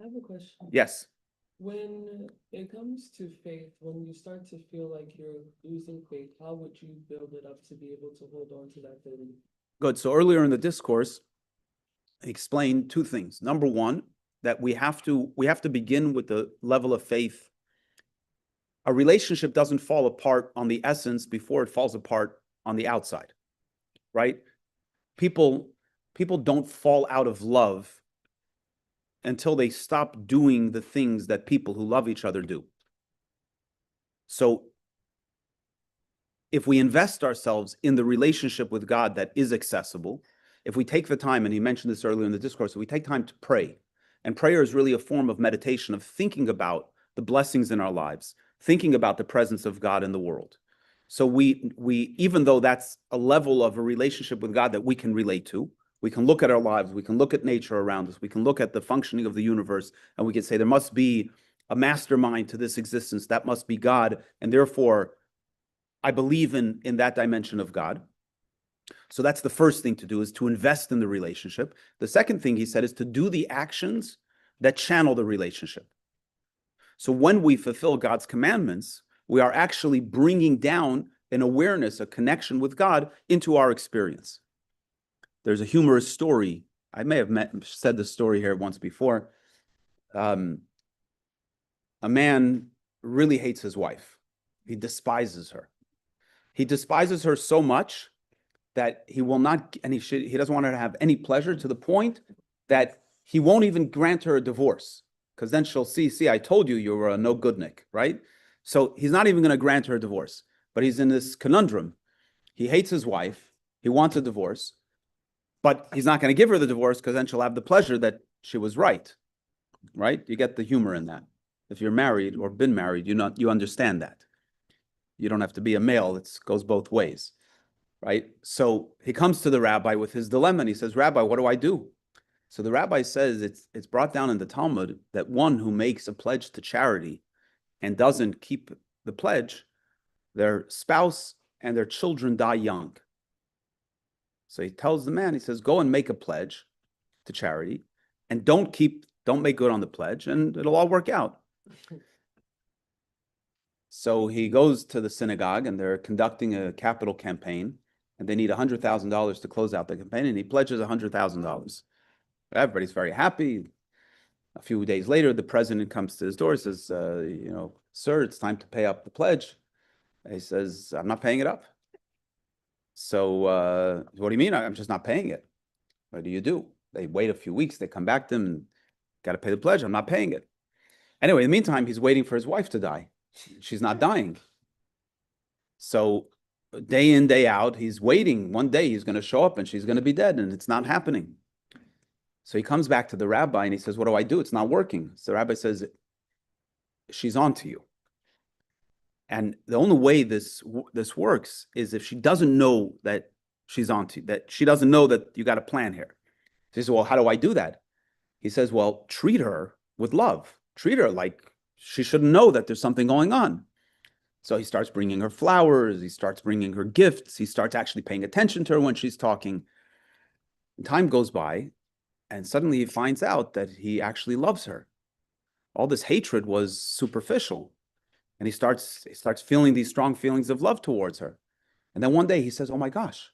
Speaker 7: I have a question.
Speaker 1: Yes.
Speaker 7: When it comes to faith, when you start to feel like you're losing faith, how would you build it up to be able to hold on to that belief?
Speaker 1: Good. So earlier in the discourse, I explained two things. Number one, that we have to begin with the level of faith. A relationship doesn't fall apart on the essence before it falls apart on the outside, right? People don't fall out of love until they stop doing the things that people who love each other do. So if we invest ourselves in the relationship with God that is accessible, if we take the time, and he mentioned this earlier in the discourse, if we take time to pray, and prayer is really a form of meditation, of thinking about the blessings in our lives, thinking about the presence of God in the world. So we even though that's a level of a relationship with God that we can relate to, we can look at our lives, we can look at nature around us, we can look at the functioning of the universe, and we can say there must be a mastermind to this existence, that must be God, and therefore I believe in that dimension of God. So that's the first thing to do, is to invest in the relationship. The second thing he said is to do the actions that channel the relationship. So when we fulfill God's commandments, we are actually bringing down an awareness, a connection with God into our experience. There's a humorous story. I may have said this story here once before. A man really hates his wife. He despises her. He despises her so much that he will not, and he doesn't want her to have any pleasure, to the point that he won't even grant her a divorce, because then she'll see, I told you you were a no goodnik, right? So he's not even going to grant her a divorce, but he's in this conundrum. He hates his wife. He wants a divorce, but he's not going to give her the divorce because then she'll have the pleasure that she was right? You get the humor in that. If you're married or been married, you understand that. You don't have to be a male. It goes both ways, right? So he comes to the rabbi with his dilemma and he says, Rabbi, what do I do? So the rabbi says it's brought down in the Talmud that one who makes a pledge to charity and doesn't keep the pledge, their spouse and their children die young. So he tells the man, he says, go and make a pledge to charity and don't make good on the pledge, and it'll all work out. So he goes to the synagogue and they're conducting a capital campaign and they need $100,000 to close out the campaign, and he pledges $100,000. Everybody's very happy. A few days later, the president comes to his door and says, sir, it's time to pay up the pledge. And he says, I'm not paying it up. So what do you mean? I'm just not paying it. What do you do? They wait a few weeks. They come back to him and got to pay the pledge. I'm not paying it. Anyway, in the meantime, he's waiting for his wife to die. She's not dying. So day in, day out, he's waiting. One day he's going to show up and she's going to be dead, and it's not happening. So he comes back to the rabbi and he says, what do I do? It's not working. So the rabbi says, she's on to you. And the only way this works is if she doesn't know that she's on to you, that she doesn't know that you got a plan here. So he says, well, how do I do that? He says, well, treat her with love. Treat her like she shouldn't know that there's something going on. So he starts bringing her flowers. He starts bringing her gifts. He starts actually paying attention to her when she's talking. And time goes by, and suddenly he finds out that he actually loves her. All this hatred was superficial. And he starts feeling these strong feelings of love towards her. And then one day he says, oh my gosh,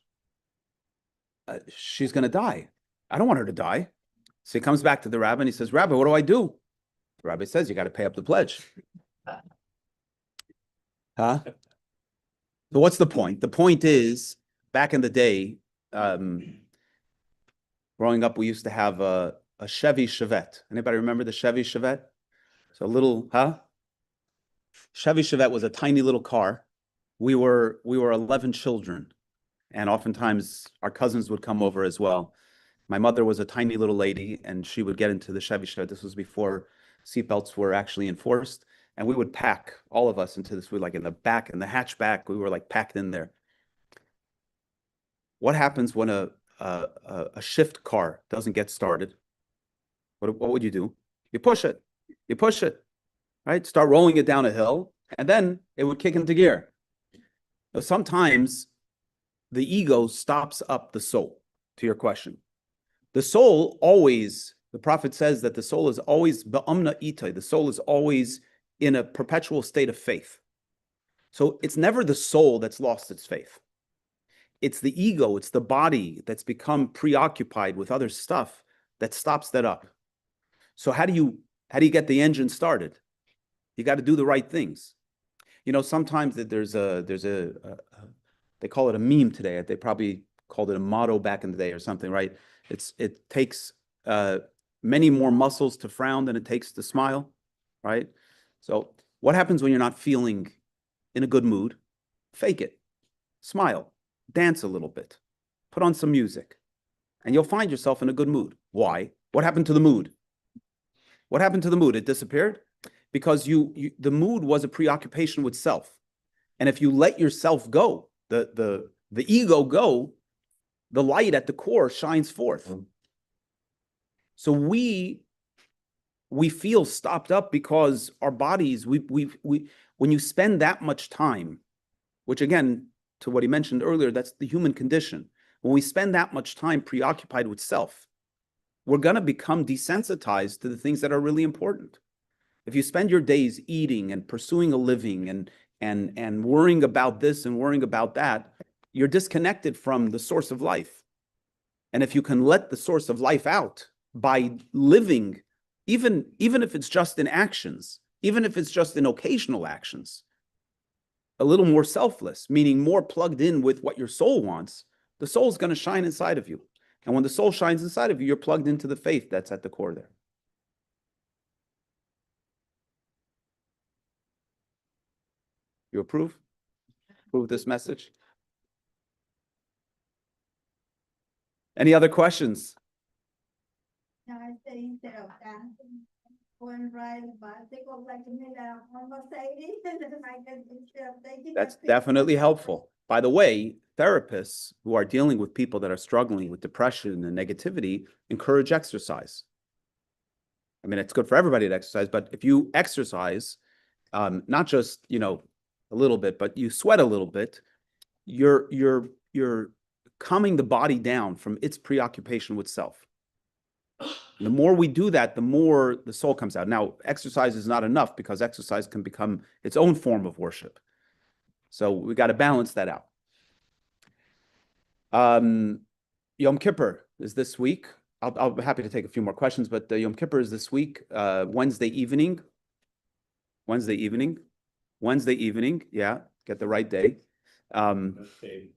Speaker 1: she's going to die. I don't want her to die. So he comes back to the rabbi and he says, Rabbi, what do I do? The rabbi says, you got to pay up the pledge. Huh? So what's the point? The point is, back in the day, growing up, we used to have a Chevy Chevette. Anybody remember the Chevy Chevette? So a little, Chevy Chevette was a tiny little car. We were 11 children, and oftentimes our cousins would come over as well. My mother was a tiny little lady, and she would get into the Chevy Chevette. This was before seatbelts were actually enforced, and we would pack all of us into this. We were like in the back, in the hatchback. We were like packed in there. What happens when a shift car doesn't get started? What would you do? You push it. You push it. Right? Start rolling it down a hill, and then it would kick into gear. Now, sometimes the ego stops up the soul, to your question. The soul always, the prophet says that the soul is always ba'amna itai, the soul is always in a perpetual state of faith. So it's never the soul that's lost its faith. It's the ego, it's the body that's become preoccupied with other stuff that stops that up. So how do you get the engine started? You got to do the right things. Sometimes there's a they call it a meme today. They probably called it a motto back in the day or something, right? It takes many more muscles to frown than it takes to smile, right? So what happens when you're not feeling in a good mood? Fake it. Smile. Dance a little bit. Put on some music. And you'll find yourself in a good mood. Why? What happened to the mood? What happened to the mood? It disappeared? Because the mood was a preoccupation with self. And if you let yourself go, the ego go, the light at the core shines forth. So we feel stopped up because our bodies, when you spend that much time, which again, to what he mentioned earlier, that's the human condition. When we spend that much time preoccupied with self, we're going to become desensitized to the things that are really important. If you spend your days eating and pursuing a living and worrying about this and worrying about that, you're disconnected from the source of life. And if you can let the source of life out by living, even if it's just in actions, even if it's just in occasional actions, a little more selfless, meaning more plugged in with what your soul wants, the soul's going to shine inside of you. And when the soul shines inside of you, you're plugged into the faith that's at the core there. You approve? Approve this message? Any other questions?
Speaker 8: No, I said instead of dancing, go and ride a bicycle like a minute on Mercedes, and then I can instead of taking.
Speaker 1: That's definitely helpful. By the way, therapists who are dealing with people that are struggling with depression and negativity encourage exercise. I mean, it's good for everybody to exercise, but if you exercise, not just, a little bit, but you sweat a little bit, you're calming the body down from its preoccupation with self. And the more we do that, the more the soul comes out. Now, exercise is not enough because exercise can become its own form of worship. So we got to balance that out. Yom Kippur is this week. I'll be happy to take a few more questions, but Yom Kippur is this week, Wednesday evening. Yeah, get the right day.
Speaker 2: Okay.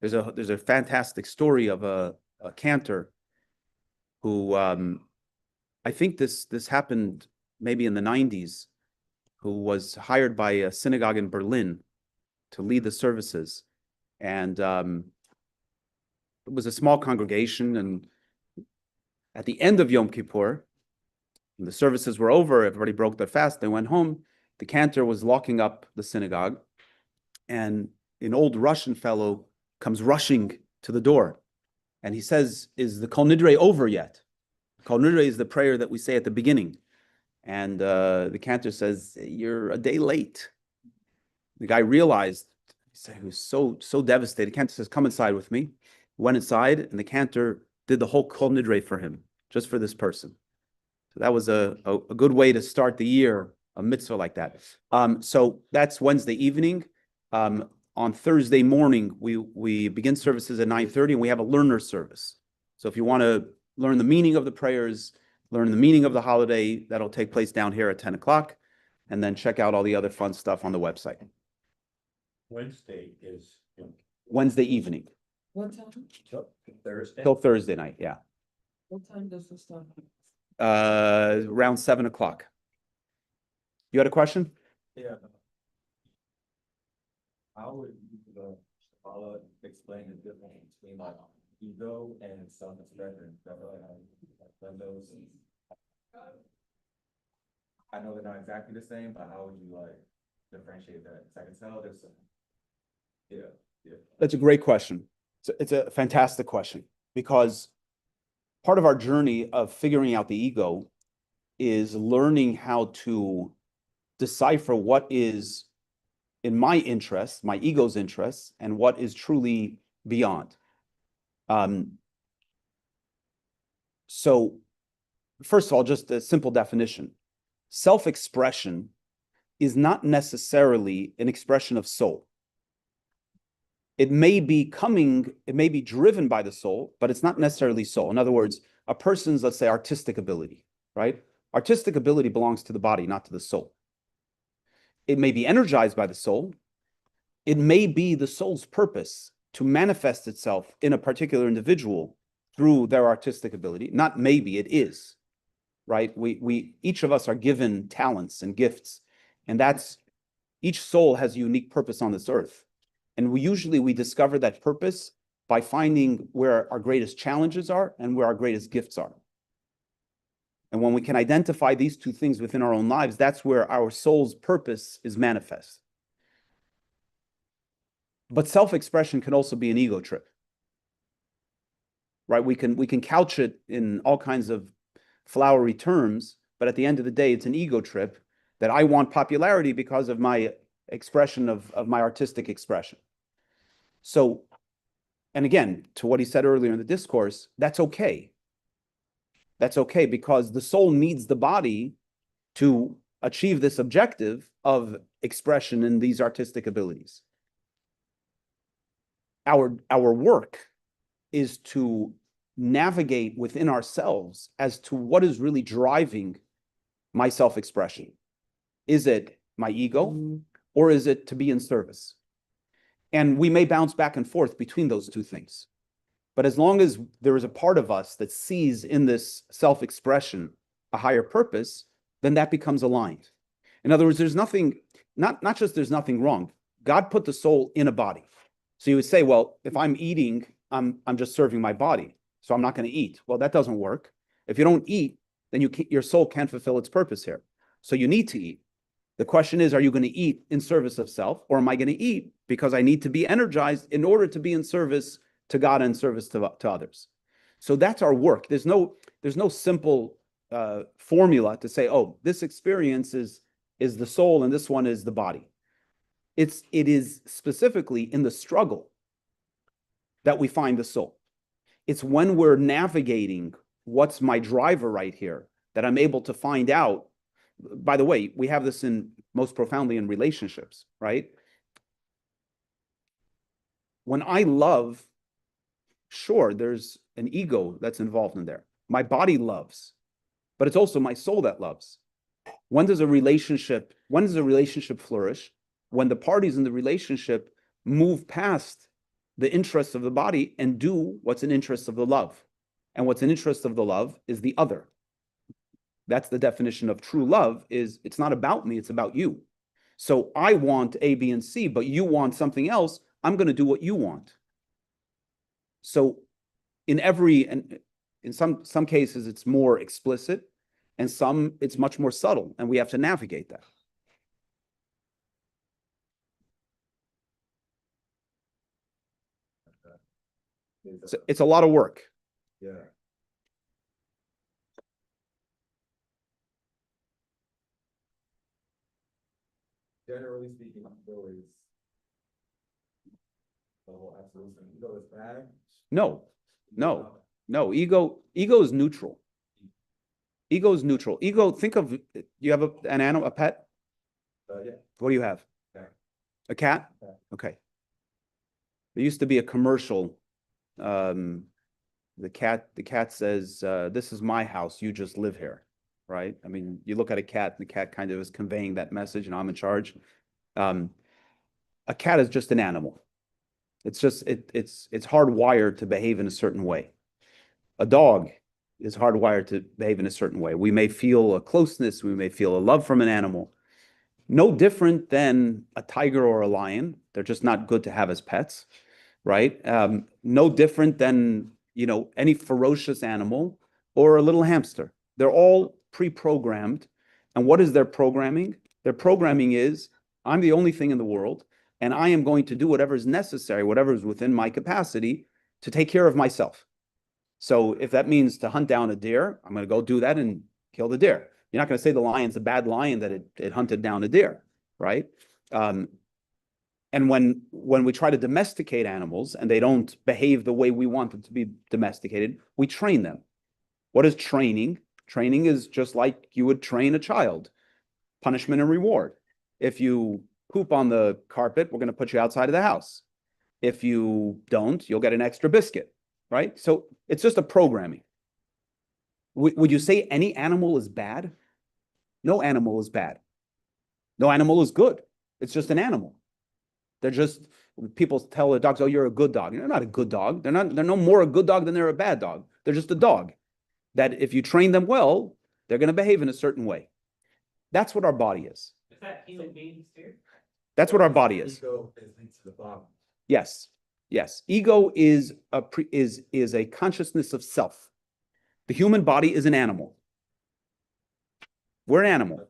Speaker 1: There's a fantastic story of a cantor who I think this happened maybe in the 90s, who was hired by a synagogue in Berlin to lead the services. And it was a small congregation, and at the end of Yom Kippur, when the services were over, everybody broke their fast, they went home. The cantor was locking up the synagogue, and an old Russian fellow comes rushing to the door, and he says, "Is the Kol Nidre over yet?" Kol Nidre is the prayer that we say at the beginning. And the cantor says, "You're a day late." The guy realized, he was so devastated. The cantor says, "Come inside with me." Went inside, and the cantor did the whole Kol Nidre for him, just for this person. So that was a good way to start the year, a mitzvah like that. So that's Wednesday evening. On Thursday morning, we begin services at 9:30, and we have a learner service. So if you want to learn the meaning of the prayers, learn the meaning of the holiday, that'll take place down here at 10 o'clock, and then check out all the other fun stuff on the website.
Speaker 2: Wednesday is
Speaker 1: Wednesday evening
Speaker 7: What time?
Speaker 2: Thursday.
Speaker 1: till Thursday night, yeah.
Speaker 7: What time does this start?
Speaker 1: Around 7 o'clock. You had a question?
Speaker 9: Yeah. How would you follow explain the difference between like ego and self-expression? Those, I know they're not exactly the same, but how would you like differentiate that? 'Cause I can tell there's some. Yeah.
Speaker 1: That's a great question. It's a fantastic question, because part of our journey of figuring out the ego is learning how to decipher what is in my interest, my ego's interest, and what is truly beyond. So first of all, just a simple definition. Self-expression is not necessarily an expression of soul. It may be driven by the soul, but it's not necessarily soul. In other words, a person's, let's say, artistic ability, right? Artistic ability belongs to the body, not to the soul. It may be energized by the soul. It may be the soul's purpose to manifest itself in a particular individual through their artistic ability. Not maybe, it is, right? We each of us are given talents and gifts, and each soul has a unique purpose on this earth. And we discover that purpose by finding where our greatest challenges are and where our greatest gifts are. And when we can identify these two things within our own lives, that's where our soul's purpose is manifest. But self-expression can also be an ego trip, right? We can couch it in all kinds of flowery terms, but at the end of the day, it's an ego trip that I want popularity because of my expression of my artistic expression. So, and again, to what he said earlier in the discourse, that's okay. That's okay, because the soul needs the body to achieve this objective of expression in these artistic abilities. Our work is to navigate within ourselves as to what is really driving my self-expression. Is it my ego, or is it to be in service? And we may bounce back and forth between those two things. But as long as there is a part of us that sees in this self-expression a higher purpose, then that becomes aligned. In other words, there's nothing, not just there's nothing wrong. God put the soul in a body. So you would say, well, if I'm eating, I'm just serving my body, so I'm not going to eat. Well, that doesn't work. If you don't eat, then your soul can't fulfill its purpose here. So you need to eat. The question is, are you going to eat in service of self, or am I going to eat because I need to be energized in order to be in service to God and service to others? So that's our work. There's no simple formula to say, oh, this experience is the soul and this one is the body. It is specifically in the struggle that we find the soul. It's when we're navigating what's my driver right here that I'm able to find out. By the way, we have this in most profoundly in relationships, right? When I love, sure, there's an ego that's involved in there. My body loves, but it's also my soul that loves. When does a relationship flourish? When the parties in the relationship move past the interests of the body and do what's in interest of the love. And what's in interest of the love is the other. That's the definition of true love, is it's not about me, it's about you. So I want A, B, and C, but you want something else. I'm going to do what you want. So in some cases, it's more explicit, and some it's much more subtle, and we have to navigate that. It's a lot of work.
Speaker 9: Yeah. Generally speaking, ego is the whole absolute thing. Ego is bad.
Speaker 1: No. Ego is neutral. Ego is neutral. Ego, think of, you have an animal, a pet?
Speaker 9: Yeah.
Speaker 1: What do you have?
Speaker 9: Cat.
Speaker 1: A cat?
Speaker 9: Cat.
Speaker 1: Okay. There used to be a commercial. The cat says, this is my house, you just live here, right? I mean, you look at a cat, and the cat kind of is conveying that message, and I'm in charge. A cat is just an animal. It's just, it's hardwired to behave in a certain way. A dog is hardwired to behave in a certain way. We may feel a closeness, we may feel a love from an animal. No different than a tiger or a lion. They're just not good to have as pets, right? No different than, any ferocious animal or a little hamster. They're all pre-programmed. And what is their programming? Their programming is, I'm the only thing in the world, and I am going to do whatever is necessary, whatever is within my capacity to take care of myself. So if that means to hunt down a deer, I'm going to go do that and kill the deer. You're not going to say the lion's a bad lion that it hunted down a deer, right? And when we try to domesticate animals and they don't behave the way we want them to be domesticated, we train them. What is training? Training is just like you would train a child. Punishment and reward. If you poop on the carpet, we're going to put you outside of the house. If you don't, you'll get an extra biscuit, right? So it's just a programming. Would you say any animal is bad? No animal is bad. No animal is good. It's just an animal. They're just, people tell the dogs, oh, you're a good dog. They're not a good dog. They're no more a good dog than they're a bad dog. They're just a dog that if you train them well, they're going to behave in a certain way. That's what our body is.
Speaker 6: Is that human beings too?
Speaker 1: That's what our body is.
Speaker 9: Ego is linked to the body.
Speaker 1: Yes. Ego is a consciousness of self. The human body is an animal. We're an animal.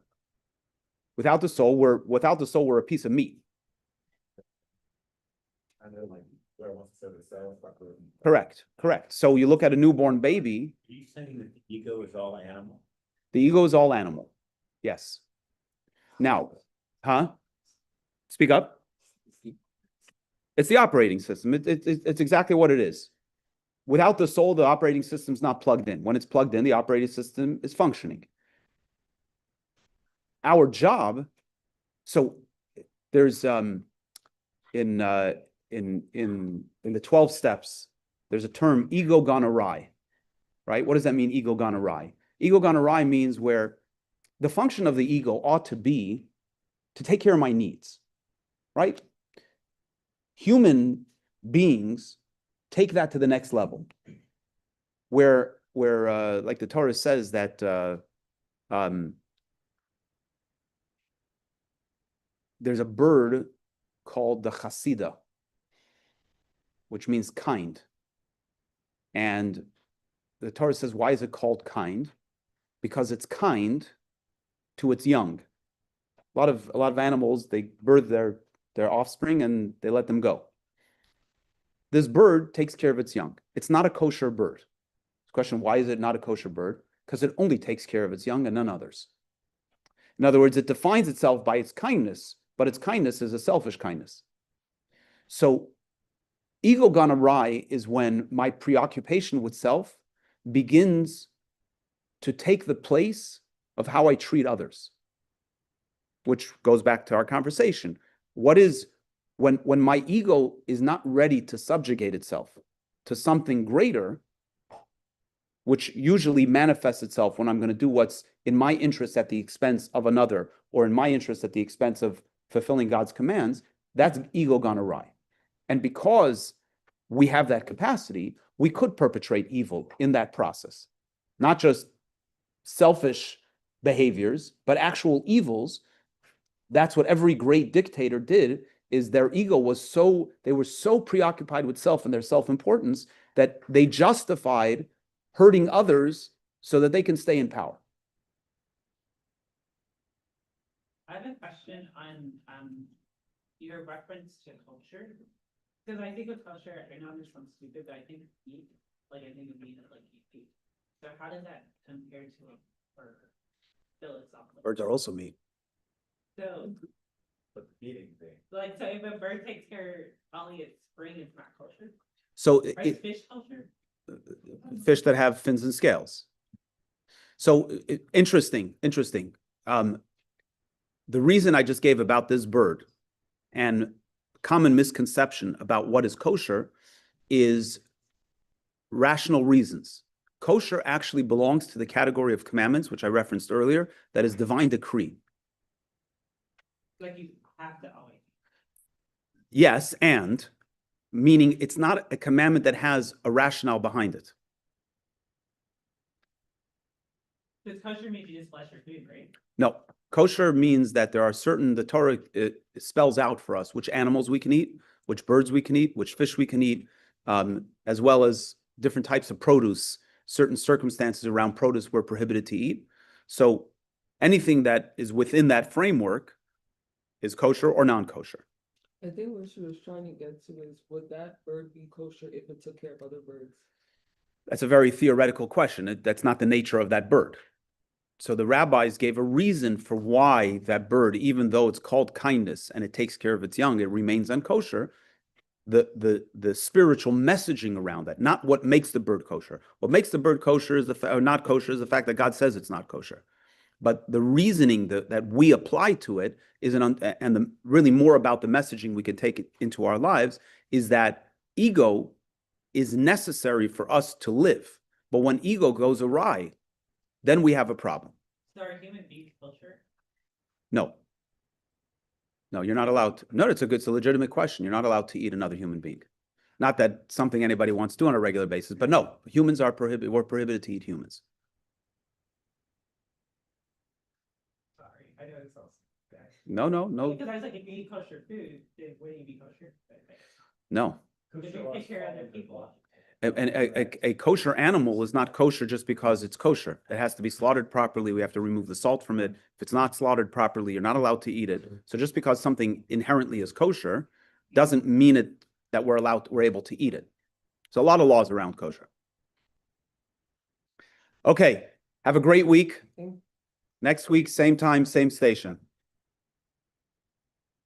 Speaker 1: Without the soul, we're a piece of meat.
Speaker 9: I know, like, where I want to serve the cells.
Speaker 1: Correct. So you look at a newborn baby.
Speaker 2: Are you saying that the ego is all animal?
Speaker 1: The ego is all animal. Yes. Now, speak up. It's the operating system. It's exactly what it is. Without the soul, the operating system's not plugged in. When it's plugged in, the operating system is functioning. Our job, so there's in the 12 steps, there's a term, ego gone awry, right? What does that mean, ego gone awry? Ego gone awry means where the function of the ego ought to be to take care of my needs, right? Human beings take that to the next level, where like the Torah says that there's a bird called the chasida, which means kind. And the Torah says, why is it called kind? Because it's kind to its young. A lot of animals, they birth their offspring and they let them go. This bird takes care of its young. It's not a kosher bird. The question, why is it not a kosher bird? Because it only takes care of its young and none others. In other words, it defines itself by its kindness, but its kindness is a selfish kindness. So ego gone awry is when my preoccupation with self begins to take the place of how I treat others, which goes back to our conversation. What is, when my ego is not ready to subjugate itself to something greater, which usually manifests itself when I'm going to do what's in my interest at the expense of another, or in my interest at the expense of fulfilling God's commands, that's ego gone awry. And because we have that capacity, we could perpetrate evil in that process. Not just selfish behaviors, but actual evils. That's what every great dictator did, is their ego was so, they were so preoccupied with self and their self-importance that they justified hurting others so that they can stay in power.
Speaker 6: I have a question on your reference to culture. Because I think with culture, I know this sounds stupid, but I think eat, like I think of meat as like eat. So how does that compare to a bird philosophically?
Speaker 1: Birds are also meat.
Speaker 6: So
Speaker 9: But the eating thing.
Speaker 6: like, so if a bird takes care only its spring, it's not culture,
Speaker 1: So
Speaker 6: right? Fish culture?
Speaker 1: fish that have fins and scales. So interesting. The reason I just gave about this bird and common misconception about what is kosher is rational reasons. Kosher actually belongs to the category of commandments, which I referenced earlier, that is divine decree.
Speaker 6: Like you have to always.
Speaker 1: Yes, and meaning it's not a commandment that has a rationale behind it.
Speaker 6: Because kosher means you just bless your food, right?
Speaker 1: No, kosher means that there are certain, the Torah spells out for us which animals we can eat, which birds we can eat, which fish we can eat, as well as different types of produce. Certain circumstances around produce we're prohibited to eat. So anything that is within that framework is kosher or non-kosher.
Speaker 7: I think what she was trying to get to is, would that bird be kosher if it took care of other birds?
Speaker 1: That's a very theoretical question. That's not the nature of that bird. So the rabbis gave a reason for why that bird, even though it's called kindness and it takes care of its young, it remains unkosher. The spiritual messaging around that, not what makes the bird kosher. What makes the bird kosher is or not kosher is the fact that God says it's not kosher. But the reasoning that we apply to it is really more about the messaging we can take it into our lives, is that ego is necessary for us to live. But when ego goes awry, then we have a problem.
Speaker 6: So are human beings kosher?
Speaker 1: No. No, you're not allowed to. No, it's a legitimate question. You're not allowed to eat another human being. Not that something anybody wants to do on a regular basis, but no, humans are prohibited. We're prohibited to eat humans.
Speaker 6: Sorry, I know it sounds bad.
Speaker 1: No,
Speaker 6: Because I was like, if you eat kosher food, then wouldn't you be kosher?
Speaker 1: no.
Speaker 6: If you take care of other people.
Speaker 1: And a kosher animal is not kosher just because it's kosher. It has to be slaughtered properly. We have to remove the salt from it. If it's not slaughtered properly, you're not allowed to eat it. So just because something inherently is kosher doesn't mean that we're able to eat it. So a lot of laws around kosher. Okay, have a great week. Next week, same time, same station.